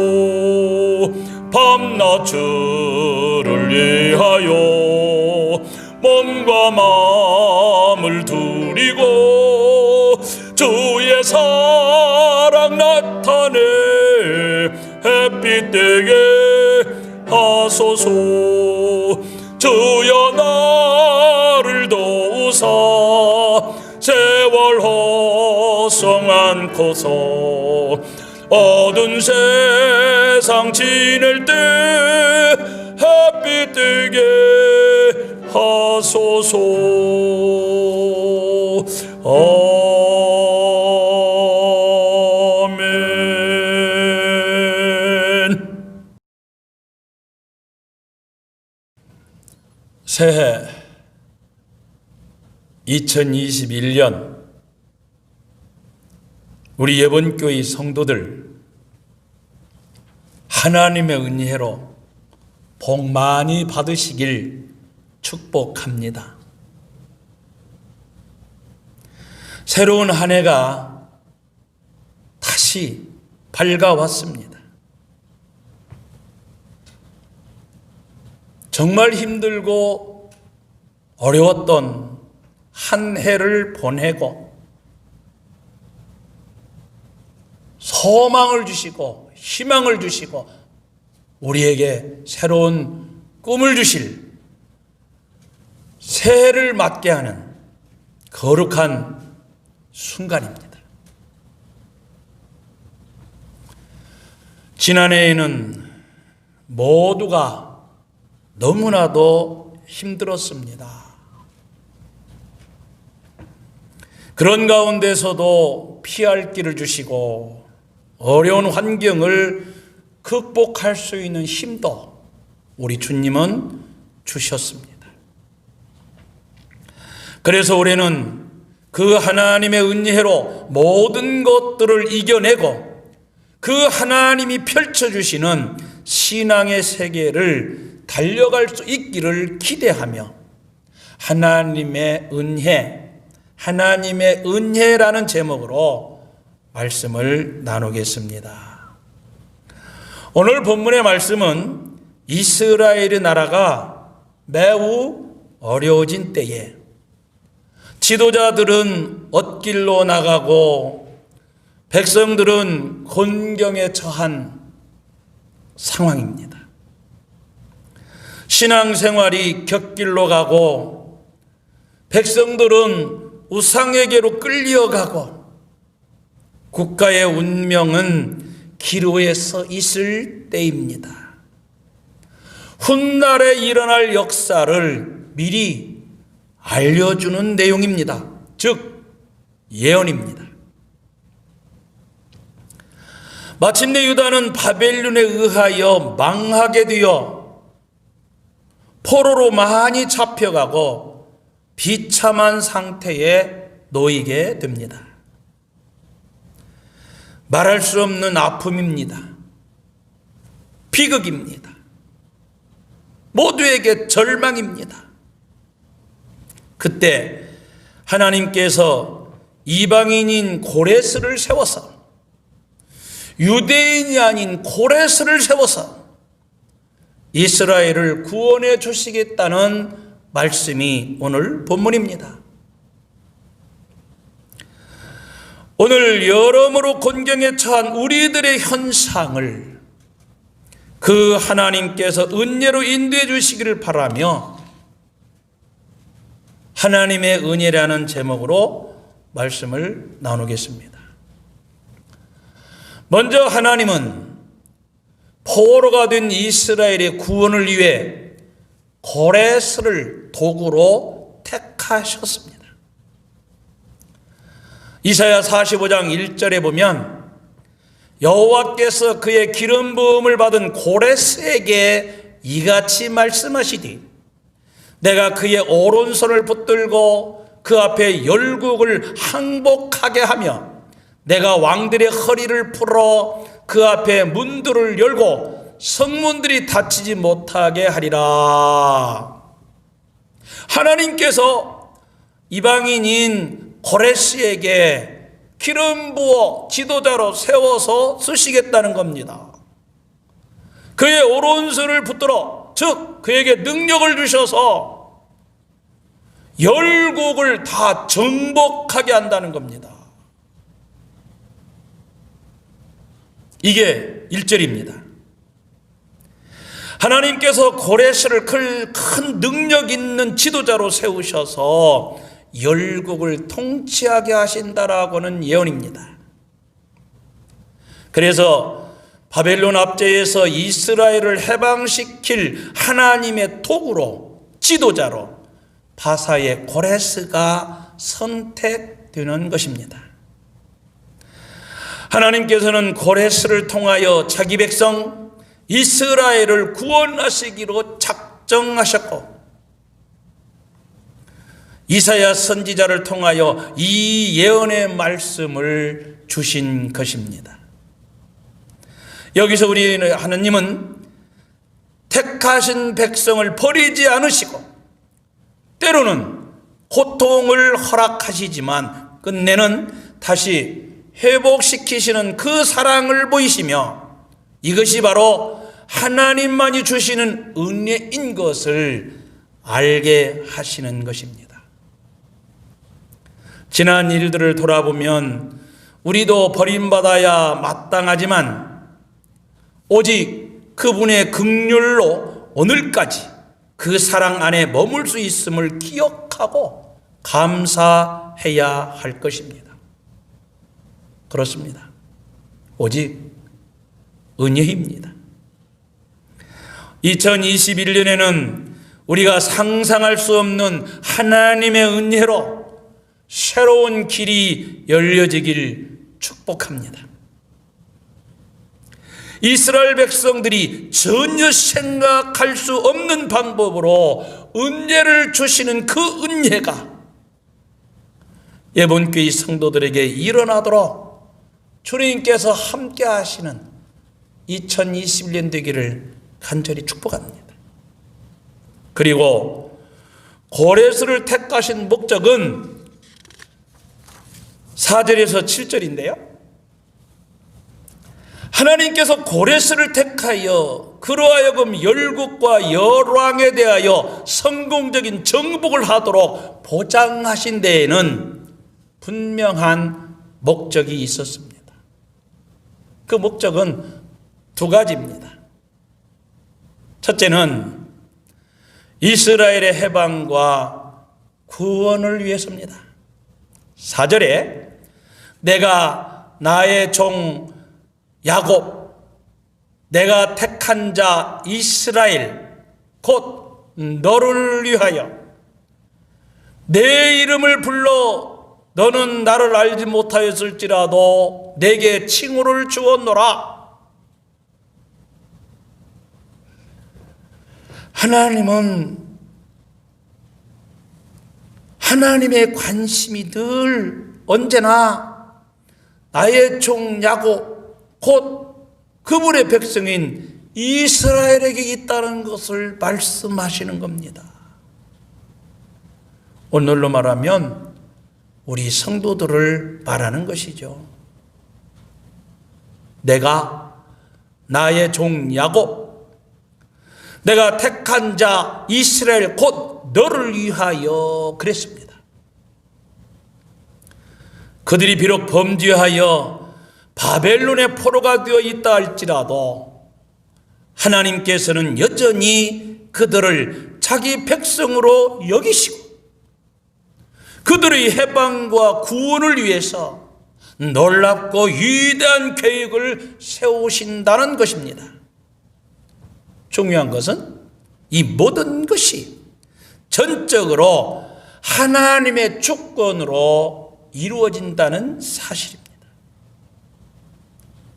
밤낮 주를 위하여 몸과 마음을 두리고 주의 사랑 나타내 햇빛 되게 하소서. 주여 나를 도우사 세월 호송 않고서 어두운 세상 지낼 때 햇빛 뜨게 하소서. 아멘. 새해 2021년 우리 예본교회 성도들 하나님의 은혜로 복 많이 받으시길 축복합니다. 새로운 한 해가 다시 밝아왔습니다. 정말 힘들고 어려웠던 한 해를 보내고 소망을 주시고 희망을 주시고 우리에게 새로운 꿈을 주실 새해를 맞게 하는 거룩한 순간입니다. 지난해에는 모두가 너무나도 힘들었습니다. 그런 가운데서도 피할 길을 주시고 어려운 환경을 극복할 수 있는 힘도 우리 주님은 주셨습니다. 그래서 올해는 그 하나님의 은혜로 모든 것들을 이겨내고 그 하나님이 펼쳐주시는 신앙의 세계를 달려갈 수 있기를 기대하며 하나님의 은혜라는 제목으로 말씀을 나누겠습니다. 오늘 본문의 말씀은 이스라엘의 나라가 매우 어려워진 때에 지도자들은 엇길로 나가고 백성들은 곤경에 처한 상황입니다. 신앙생활이 곁길로 가고 백성들은 우상에게로 끌려가고 국가의 운명은 기로에 서 있을 때입니다. 훗날에 일어날 역사를 미리 알려주는 내용입니다. 즉 예언입니다. 마침내 유다는 바벨론에 의하여 망하게 되어 포로로 많이 잡혀가고 비참한 상태에 놓이게 됩니다. 말할 수 없는 아픔입니다. 비극입니다. 모두에게 절망입니다. 그때 하나님께서 이방인인 고레스를 세워서 유대인이 아닌 고레스를 세워서 이스라엘을 구원해 주시겠다는 말씀이 오늘 본문입니다. 오늘 여러모로 곤경에 처한 우리들의 현상을 그 하나님께서 은혜로 인도해 주시기를 바라며 하나님의 은혜라는 제목으로 말씀을 나누겠습니다. 먼저 하나님은 포로가 된 이스라엘의 구원을 위해 고레스를 도구로 택하셨습니다. 이사야 45장 1절에 보면 여호와께서 그의 기름 부음을 받은 고레스에게 이같이 말씀하시되 내가 그의 오른손을 붙들고 그 앞에 열국을 항복하게 하며 내가 왕들의 허리를 풀어 그 앞에 문들을 열고 성문들이 닫히지 못하게 하리라. 하나님께서 이방인인 고레스에게 기름 부어 지도자로 세워서 쓰시겠다는 겁니다. 그의 오른손을 붙들어, 즉 그에게 능력을 주셔서 열국을 다 정복하게 한다는 겁니다. 이게 1절입니다. 하나님께서 고레스를 큰 능력 있는 지도자로 세우셔서 열국을 통치하게 하신다라고는 예언입니다. 그래서 바벨론 압제에서 이스라엘을 해방시킬 하나님의 도구로, 지도자로 바사의 고레스가 선택되는 것입니다. 하나님께서는 고레스를 통하여 자기 백성 이스라엘을 구원하시기로 작정하셨고, 이사야 선지자를 통하여 이 예언의 말씀을 주신 것입니다. 여기서 우리 하나님은 택하신 백성을 버리지 않으시고 때로는 고통을 허락하시지만 끝내는 다시 회복시키시는 그 사랑을 보이시며, 이것이 바로 하나님만이 주시는 은혜인 것을 알게 하시는 것입니다. 지난 일들을 돌아보면 우리도 버림받아야 마땅하지만 오직 그분의 긍휼로 오늘까지 그 사랑 안에 머물 수 있음을 기억하고 감사해야 할 것입니다. 그렇습니다. 오직 은혜입니다. 2021년에는 우리가 상상할 수 없는 하나님의 은혜로 새로운 길이 열려지길 축복합니다. 이스라엘 백성들이 전혀 생각할 수 없는 방법으로 은혜를 주시는 그 은혜가 예본교회 성도들에게 일어나도록 주님께서 함께 하시는 2021년 되기를 간절히 축복합니다. 그리고 고레스를 택하신 목적은 4절에서 7절인데요. 하나님께서 고레스를 택하여 그로 하여금 열국과 열왕에 대하여 성공적인 정복을 하도록 보장하신 데에는 분명한 목적이 있었습니다. 그 목적은 두 가지입니다. 첫째는 이스라엘의 해방과 구원을 위해서입니다. 4절에 내가 나의 종 야곱, 내가 택한 자 이스라엘, 곧 너를 위하여 내 이름을 불러 너는 나를 알지 못하였을지라도 내게 칭호를 주었노라. 하나님은 하나님의 관심이 늘 언제나 나의 종 야곱, 곧 그분의 백성인 이스라엘에게 있다는 것을 말씀하시는 겁니다. 오늘로 말하면 우리 성도들을 말하는 것이죠. 내가 나의 종 야곱, 내가 택한 자 이스라엘 곧 너를 위하여 그랬습니다. 그들이 비록 범죄하여 바벨론의 포로가 되어 있다 할지라도 하나님께서는 여전히 그들을 자기 백성으로 여기시고 그들의 해방과 구원을 위해서 놀랍고 위대한 계획을 세우신다는 것입니다. 중요한 것은 이 모든 것이 전적으로 하나님의 주권으로 이루어진다는 사실입니다.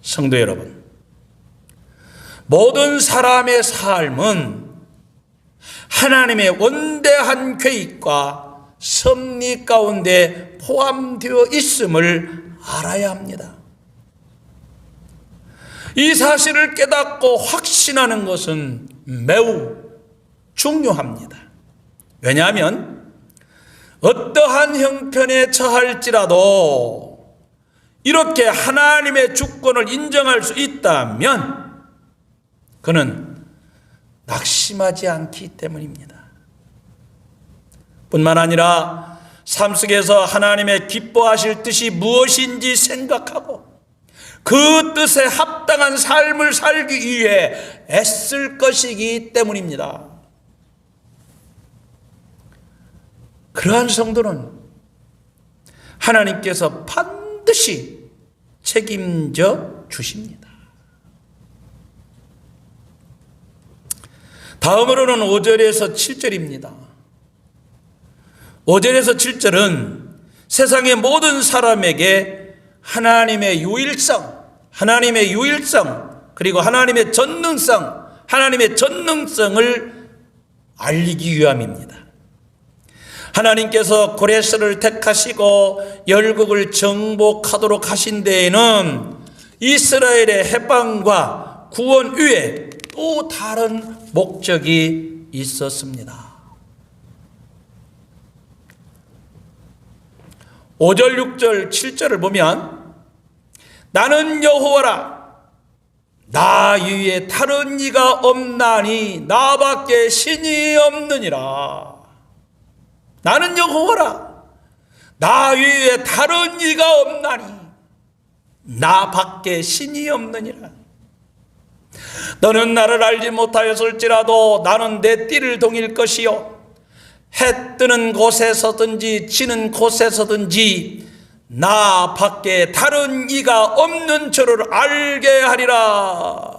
성도 여러분, 모든 사람의 삶은 하나님의 원대한 계획과 섭리 가운데 포함되어 있음을 알아야 합니다. 이 사실을 깨닫고 확신하는 것은 매우 중요합니다. 왜냐하면 어떠한 형편에 처할지라도 이렇게 하나님의 주권을 인정할 수 있다면 그는 낙심하지 않기 때문입니다. 뿐만 아니라 삶 속에서 하나님의 기뻐하실 뜻이 무엇인지 생각하고 그 뜻에 합당한 삶을 살기 위해 애쓸 것이기 때문입니다. 그러한 성도는 하나님께서 반드시 책임져 주십니다. 다음으로는 5절에서 7절입니다. 5절에서 7절은 세상의 모든 사람에게 하나님의 유일성, 그리고 하나님의 전능성을 알리기 위함입니다. 하나님께서 고레스를 택하시고 열국을 정복하도록 하신 데에는 이스라엘의 해방과 구원 외에 또 다른 목적이 있었습니다. 5절, 6절, 7절을 보면 나는 여호와라 나 위에 다른 이가 없나니 나밖에 신이 없느니라. 나는 여호와라 나 위에 다른 이가 없나니 나밖에 신이 없느니라. 너는 나를 알지 못하였을지라도 나는 내 띠를 동일 것이요 해 뜨는 곳에서든지 지는 곳에서든지 나 밖에 다른 이가 없는 줄을 알게 하리라.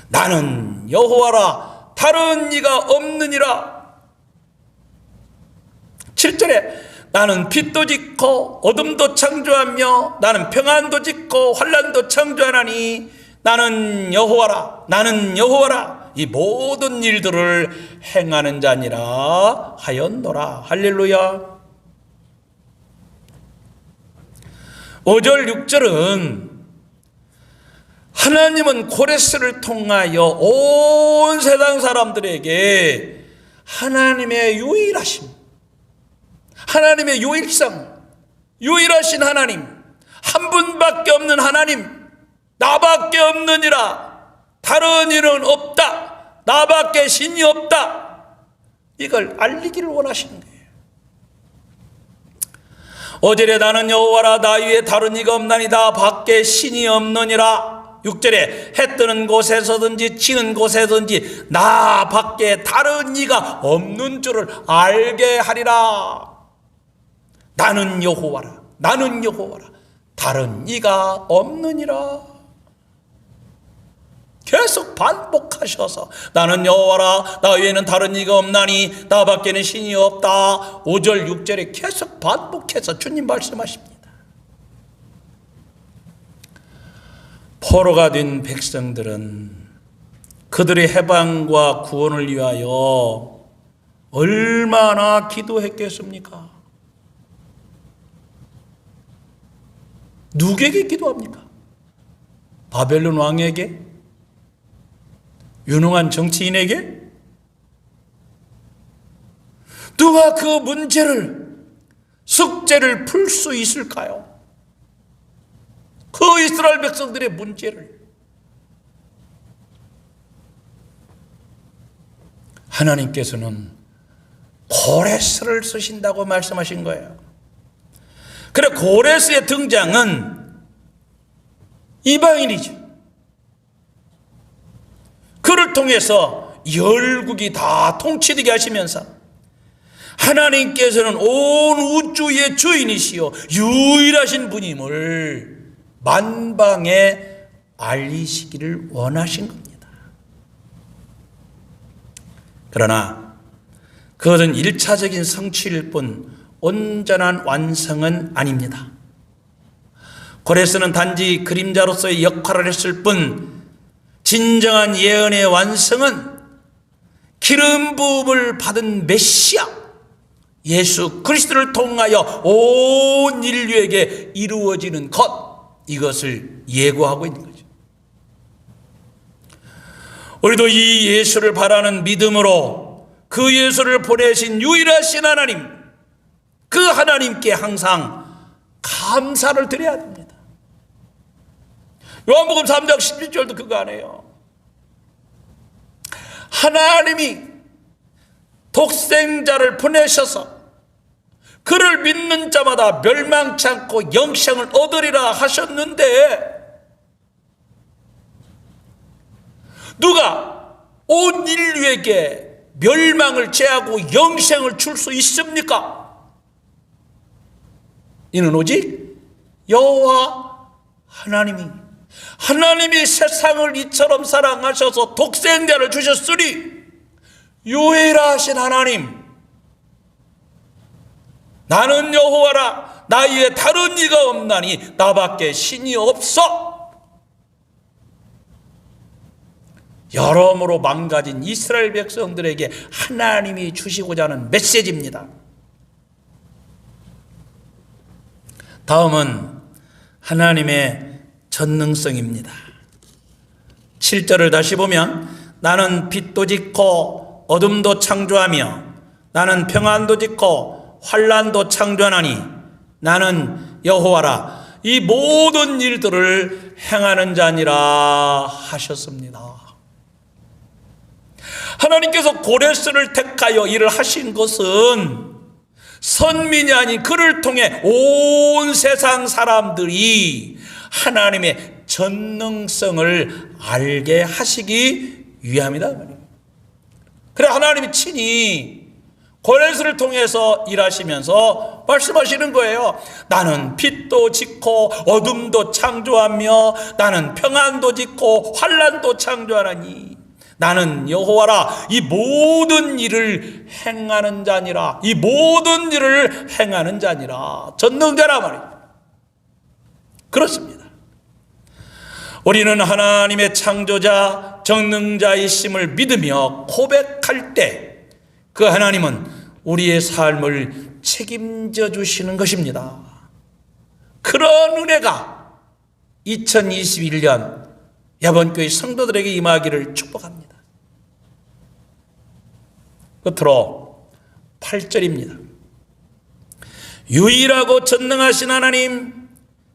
나는 여호와라 다른 이가 없느니라. 7절에 나는 빛도 짓고 어둠도 창조하며 나는 평안도 짓고 환난도 창조하나니 나는 여호와라 이 모든 일들을 행하는 자니라 하였노라. 할렐루야. 5절 6절은 하나님은 고레스를 통하여 온 세상 사람들에게 하나님의 유일하심, 하나님의 유일성, 유일하신 하나님, 한 분밖에 없는 하나님, 나밖에 없느니라. 다른 이는 없다. 나밖에 신이 없다. 이걸 알리기를 원하시는 거예요. 5절에 나는 여호와라 나 위에 다른 이가 없나니 나 밖에 신이 없느니라. 6절에 해 뜨는 곳에서든지 지는 곳에서든지 나 밖에 다른 이가 없는 줄을 알게 하리라. 나는 여호와라 다른 이가 없느니라. 계속 반복하셔서 나는 여호와라 나 외에는 다른 이가 없나니 나 밖에는 신이 없다. 5절 6절에 계속 반복해서 주님 말씀하십니다. 포로가 된 백성들은 그들의 해방과 구원을 위하여 얼마나 기도했겠습니까? 누구에게 기도합니까? 바벨론 왕에게? 유능한 정치인에게? 누가 그 숙제를 풀 수 있을까요? 그 이스라엘 백성들의 문제를. 하나님께서는 고레스를 쓰신다고 말씀하신 거예요. 그래 고레스의 등장은 이방인이죠. 그를 통해서 열국이 다 통치되게 하시면서 하나님께서는 온 우주의 주인이시요 유일하신 분임을 만방에 알리시기를 원하신 겁니다. 그러나 그것은 1차적인 성취일 뿐 온전한 완성은 아닙니다. 고레스는 단지 그림자로서의 역할을 했을 뿐 진정한 예언의 완성은 기름 부음을 받은 메시아 예수 그리스도를 통하여 온 인류에게 이루어지는 것, 이것을 예고하고 있는 거죠. 우리도 이 예수를 바라는 믿음으로 그 예수를 보내신 유일하신 하나님, 그 하나님께 항상 감사를 드려야 됩니다. 요한복음 3장 11절도 그거 아니에요. 하나님이 독생자를 보내셔서 그를 믿는 자마다 멸망치 않고 영생을 얻으리라 하셨는데, 누가 온 인류에게 멸망을 제하고 영생을 줄 수 있습니까? 이는 오직 여호와 하나님이 세상을 이처럼 사랑하셔서 독생자를 주셨으니 유일하신 하나님, 나는 여호와라, 나 위에 다른 이가 없나니 나밖에 신이 없어. 여러모로 망가진 이스라엘 백성들에게 하나님이 주시고자 하는 메시지입니다. 다음은 하나님의 전능성입니다. 7절을 다시 보면, 나는 빛도 짓고 어둠도 창조하며 나는 평안도 짓고 환난도 창조하나니 나는 여호와라, 이 모든 일들을 행하는 자니라 하셨습니다. 하나님께서 고레스를 택하여 일을 하신 것은 선민이 아닌 그를 통해 온 세상 사람들이 하나님의 전능성을 알게 하시기 위함이다. 그래 하나님이 친히 고레스를 통해서 일하시면서 말씀하시는 거예요. 나는 빛도 짓고 어둠도 창조하며 나는 평안도 짓고 환난도 창조하나니 나는 여호와라, 이 모든 일을 행하는 자니라. 이 모든 일을 행하는 자니라. 전능자라 말이에요. 그렇습니다. 우리는 하나님의 창조자, 전능자이심을 믿으며 고백할 때 그 하나님은 우리의 삶을 책임져 주시는 것입니다. 그런 은혜가 2021년 야본교회 성도들에게 임하기를 축복합니다. 끝으로 8절입니다. 유일하고 전능하신 하나님,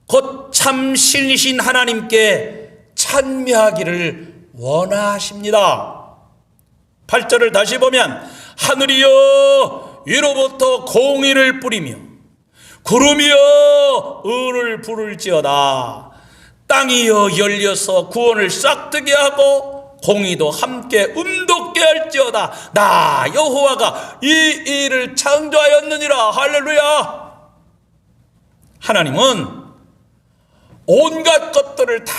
곧 참신이신 하나님께 찬미하기를 원하십니다. 8절을 다시 보면, 하늘이여 위로부터 공의를 뿌리며 구름이여 의를 부를지어다. 땅이여 열려서 구원을 싹트게 하고 공의도 함께 음돋게 할지어다. 나 여호와가 이 일을 창조하였느니라. 할렐루야. 하나님은 온갖 것들을 다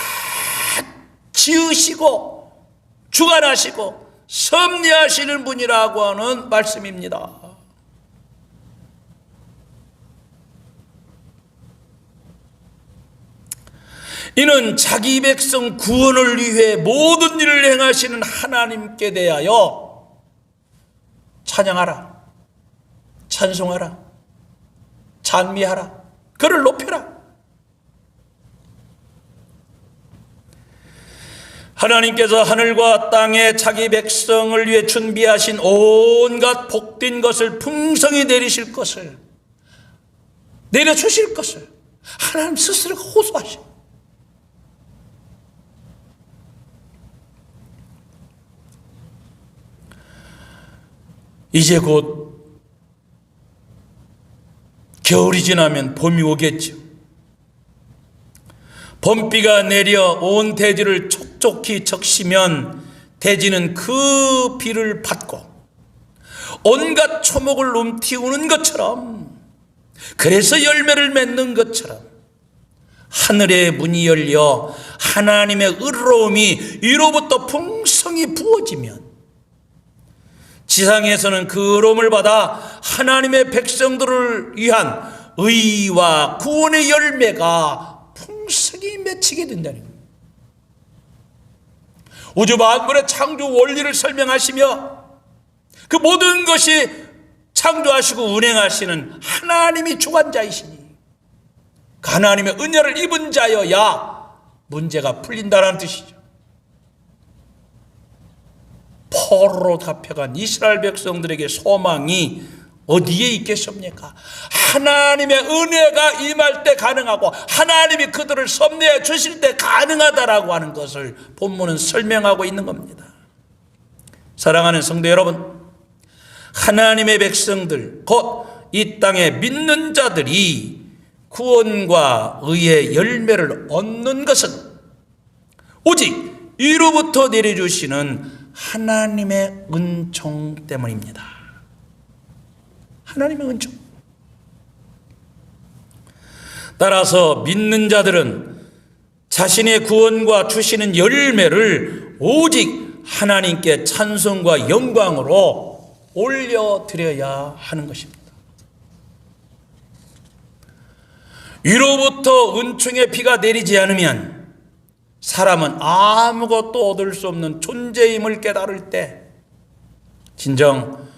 지으시고 주관하시고 섭리하시는 분이라고 하는 말씀입니다. 이는 자기 백성 구원을 위해 모든 일을 행하시는 하나님께 대하여 찬양하라, 찬송하라, 찬미하라, 그를 높여라. 하나님께서 하늘과 땅에 자기 백성을 위해 준비하신 온갖 복된 것을 풍성히 내리실 것을, 내려주실 것을 하나님 스스로 호소하십니다. 이제 곧 겨울이 지나면 봄이 오겠죠. 봄비가 내려 온 대지를 촉촉히 적시면 대지는 그 비를 받고 온갖 초목을 움티우는 것처럼, 그래서 열매를 맺는 것처럼 하늘의 문이 열려 하나님의 의로움이 위로부터 풍성히 부어지면 지상에서는 그 의로움을 받아 하나님의 백성들을 위한 의와 구원의 열매가 풍성히 맺히게 된다는 겁니다. 우주 만물의 창조 원리를 설명하시며 그 모든 것이 창조하시고 운행하시는 하나님이 주관자이시니 그 하나님의 은혜를 입은 자여야 문제가 풀린다는 뜻이죠. 포로로 잡혀간 이스라엘 백성들에게 소망이 어디에 있겠습니까? 하나님의 은혜가 임할 때 가능하고 하나님이 그들을 섭리해 주실 때 가능하다라고 하는 것을 본문은 설명하고 있는 겁니다. 사랑하는 성도 여러분, 하나님의 백성들, 곧 이 땅에 믿는 자들이 구원과 의의 열매를 얻는 것은 오직 위로부터 내려주시는 하나님의 은총 때문입니다. 하나님의 은총. 따라서 믿는 자들은 자신의 구원과 주시는 열매를 오직 하나님께 찬송과 영광으로 올려드려야 하는 것입니다. 위로부터 은총의 비가 내리지 않으면 사람은 아무것도 얻을 수 없는 존재임을 깨달을 때 진정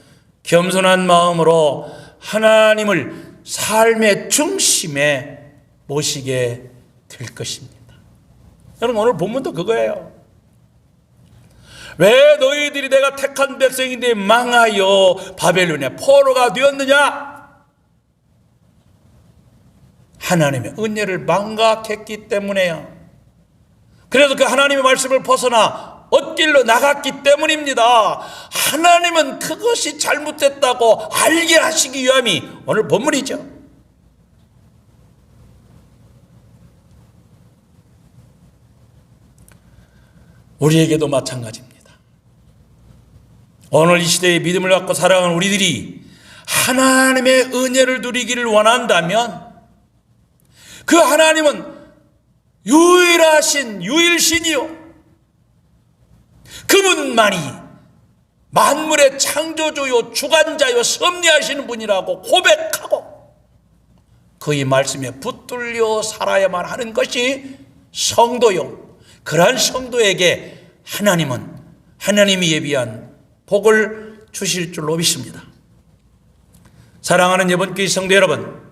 겸손한 마음으로 하나님을 삶의 중심에 모시게 될 것입니다. 여러분, 오늘 본문도 그거예요. 왜 너희들이 내가 택한 백성인데 망하여 바벨론의 포로가 되었느냐? 하나님의 은혜를 망각했기 때문에요. 그래서 그 하나님의 말씀을 벗어나 엇길로 나갔기 때문입니다. 하나님은 그것이 잘못됐다고 알게 하시기 위함이 오늘 본문이죠. 우리에게도 마찬가지입니다. 오늘 이 시대의 믿음을 갖고 살아가는 우리들이 하나님의 은혜를 누리기를 원한다면 그 하나님은 유일하신 유일신이요, 그분만이 만물의 창조주요 주관자요 섭리하시는 분이라고 고백하고 그의 말씀에 붙들려 살아야만 하는 것이 성도요, 그러한 성도에게 하나님은 하나님이 예비한 복을 주실 줄로 믿습니다. 사랑하는 여러분, 성도 여러분,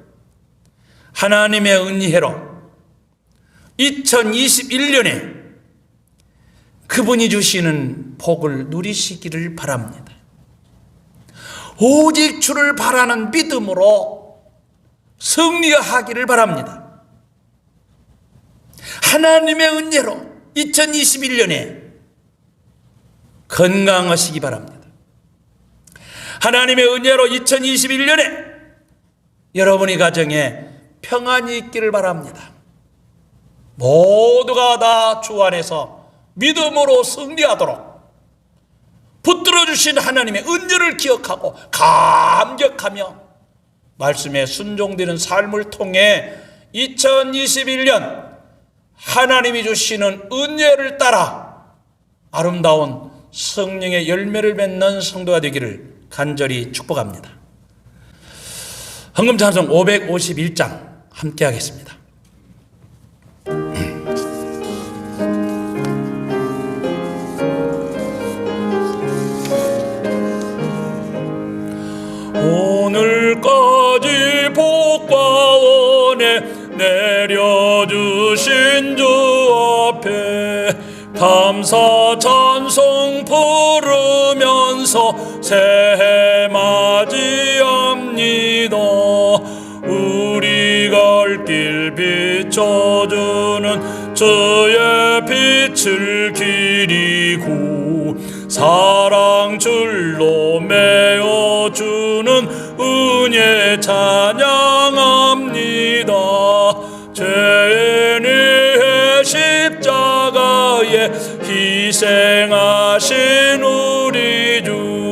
하나님의 은혜로 2021년에 그분이 주시는 복을 누리시기를 바랍니다. 오직 주를 바라는 믿음으로 승리하기를 바랍니다. 하나님의 은혜로 2021년에 건강하시기 바랍니다. 하나님의 은혜로 2021년에 여러분의 가정에 평안이 있기를 바랍니다. 모두가 다 주 안에서 믿음으로 승리하도록 붙들어 주신 하나님의 은혜를 기억하고 감격하며 말씀에 순종되는 삶을 통해 2021년 하나님이 주시는 은혜를 따라 아름다운 성령의 열매를 맺는 성도가 되기를 간절히 축복합니다. 헌금 찬송 551장 함께 하겠습니다. 오늘까지 복과 은혜 내려주신 주 앞에 감사 찬송 부르면서 새해 맞이합니다. 우리 갈 길 비춰주는 주의 빛을 기리고 사랑 줄로 메어주는 은혜 찬양합니다. 죄인의 십자가에 희생하신 우리 주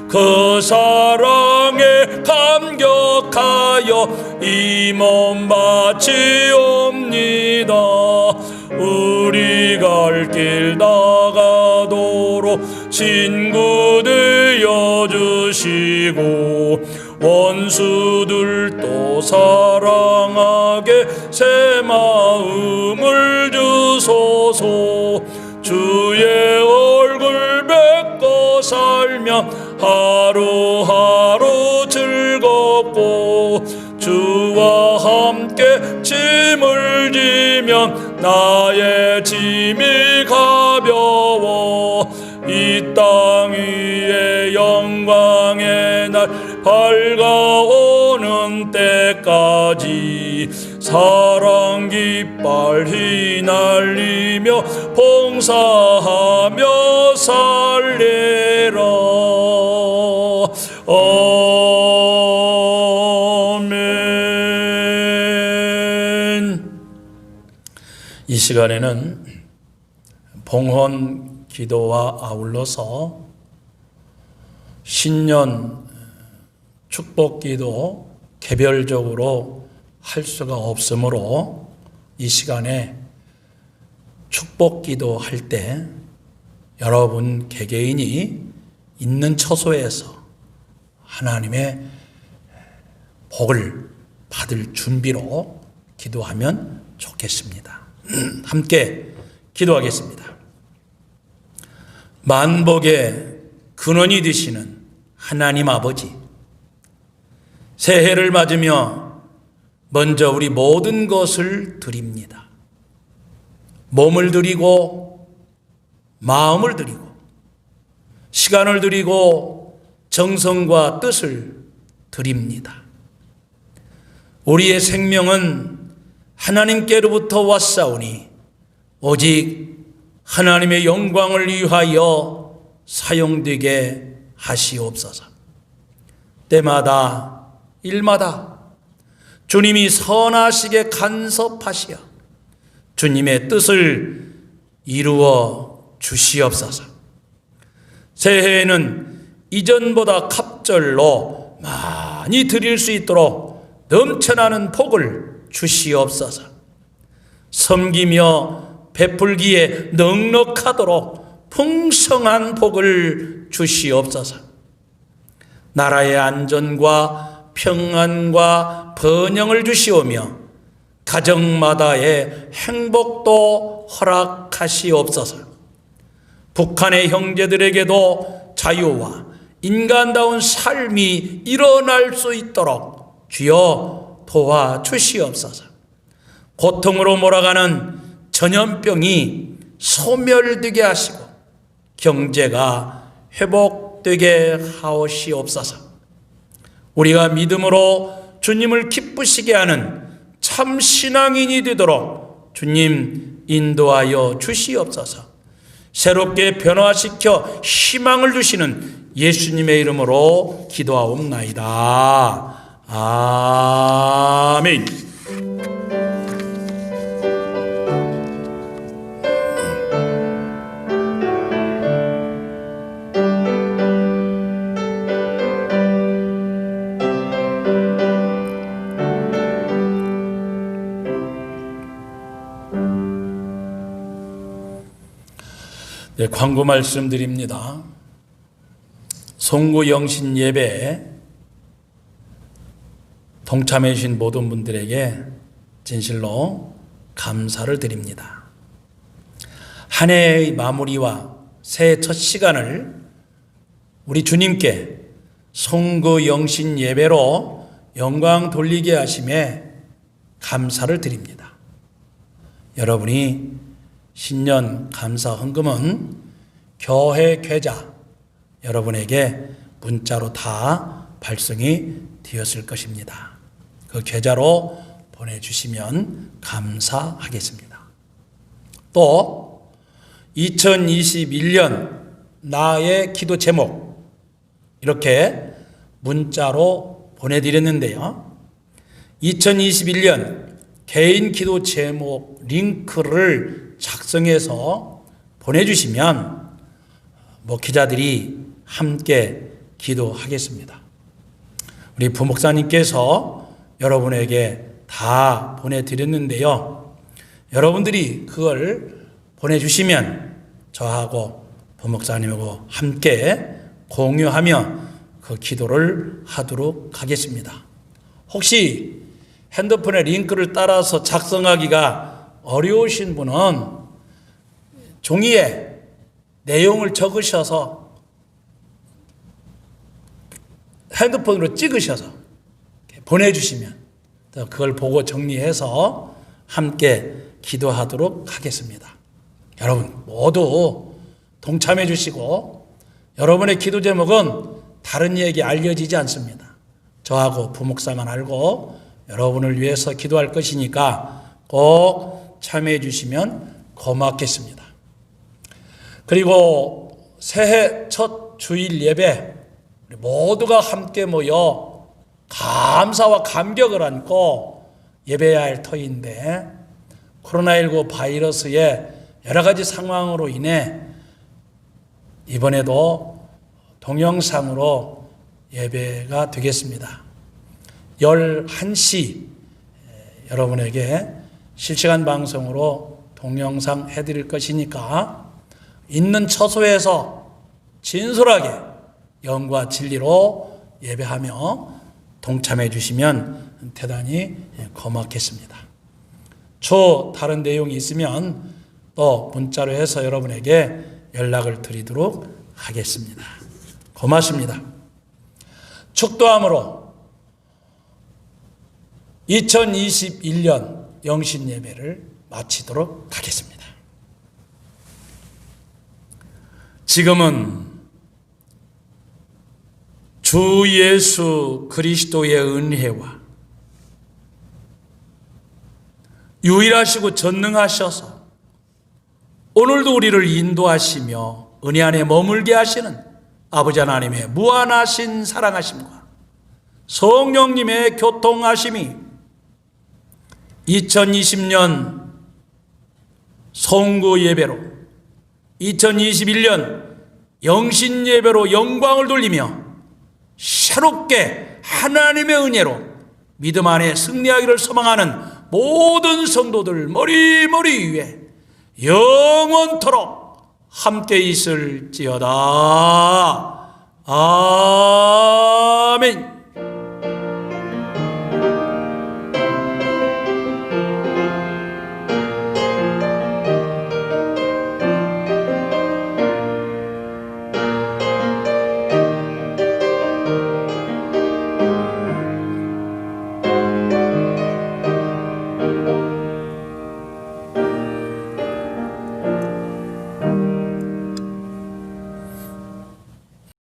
그 사랑에 감격하여 이 몸 바치옵니다. 우리 갈 길 나가도록 친구 되어 주시고 원수들도 사랑하게 새 마음을 주소서. 주의 얼굴 뵙고 살면 하루하루 즐겁고 주와 함께 짐을 지면 나의 짐이 가벼워. 이 땅 위에 영광의 날 밝아오는 때까지 사랑 깃발 휘날리며 봉사하며 살리라. 아멘. 이 시간에는 봉헌 기도와 아울러서 신년 축복 기도 개별적으로 할 수가 없으므로 이 시간에 축복 기도 할 때 여러분 개개인이 있는 처소에서 하나님의 복을 받을 준비로 기도하면 좋겠습니다. 함께 기도하겠습니다. 만복의 근원이 되시는 하나님 아버지, 새해를 맞으며 먼저 우리 모든 것을 드립니다. 몸을 드리고 마음을 드리고 시간을 드리고 정성과 뜻을 드립니다. 우리의 생명은 하나님께로부터 왔사오니 오직 하나님의 영광을 위하여 사용되게 하시옵소서. 때마다 일마다 주님이 선하시게 간섭하시어 주님의 뜻을 이루어 주시옵소서. 새해에는 이전보다 갑절로 많이 드릴 수 있도록 넘쳐나는 복을 주시옵소서. 섬기며 베풀기에 넉넉하도록 풍성한 복을 주시옵소서. 나라의 안전과 평안과 번영을 주시오며 가정마다의 행복도 허락하시옵소서. 북한의 형제들에게도 자유와 인간다운 삶이 일어날 수 있도록 주여 도와주시옵소서. 고통으로 몰아가는 전염병이 소멸되게 하시고 경제가 회복되게 하옵시옵소서. 우리가 믿음으로 주님을 기쁘시게 하는 참 신앙인이 되도록 주님 인도하여 주시옵소서. 새롭게 변화시켜 희망을 주시는 예수님의 이름으로 기도하옵나이다. 아멘. 네, 광고 말씀드립니다. 송구 영신 예배에 동참해 주신 모든 분들에게 진실로 감사를 드립니다. 한 해의 마무리와 새해 첫 시간을 우리 주님께 송구 영신 예배로 영광 돌리게 하심에 감사를 드립니다. 여러분이 신년 감사 헌금은 교회 계좌 여러분에게 문자로 다 발송이 되었을 것입니다. 그 계좌로 보내주시면 감사하겠습니다. 또 2021년 나의 기도 제목 이렇게 문자로 보내드렸는데요. 2021년 개인 기도 제목 링크를 작성해서 보내주시면 기자들이 함께 기도하겠습니다. 우리 부목사님께서 여러분에게 다 보내드렸는데요. 여러분들이 그걸 보내주시면 저하고 부목사님하고 함께 공유하며 그 기도를 하도록 하겠습니다. 혹시 핸드폰의 링크를 따라서 작성하기가 어려우신 분은 종이에 내용을 적으셔서 핸드폰으로 찍으셔서 보내주시면 그걸 보고 정리해서 함께 기도하도록 하겠습니다. 여러분 모두 동참해 주시고 여러분의 기도 제목은 다른 이에게 알려지지 않습니다. 저하고 부목사만 알고 여러분을 위해서 기도할 것이니까 꼭 참여해 주시면 고맙겠습니다. 그리고 새해 첫 주일 예배 우리 모두가 함께 모여 감사와 감격을 안고 예배해야 할 터인데 코로나19 바이러스의 여러 가지 상황으로 인해 이번에도 동영상으로 예배가 되겠습니다. 11시 여러분에게 실시간 방송으로 동영상 해드릴 것이니까 있는 처소에서 진솔하게 영과 진리로 예배하며 동참해 주시면 대단히 고맙겠습니다. 다른 내용이 있으면 또 문자로 해서 여러분에게 연락을 드리도록 하겠습니다. 고맙습니다. 축도함으로 2021년 영신 예배를 마치도록 하겠습니다. 지금은 주 예수 그리스도의 은혜와 유일하시고 전능하셔서 오늘도 우리를 인도하시며 은혜 안에 머물게 하시는 아버지 하나님의 무한하신 사랑하심과 성령님의 교통하심이 2020년 송구 예배로 2021년 영신 예배로 영광을 돌리며 새롭게 하나님의 은혜로 믿음 안에 승리하기를 소망하는 모든 성도들 머리머리 위에 영원토록 함께 있을지어다. 아멘.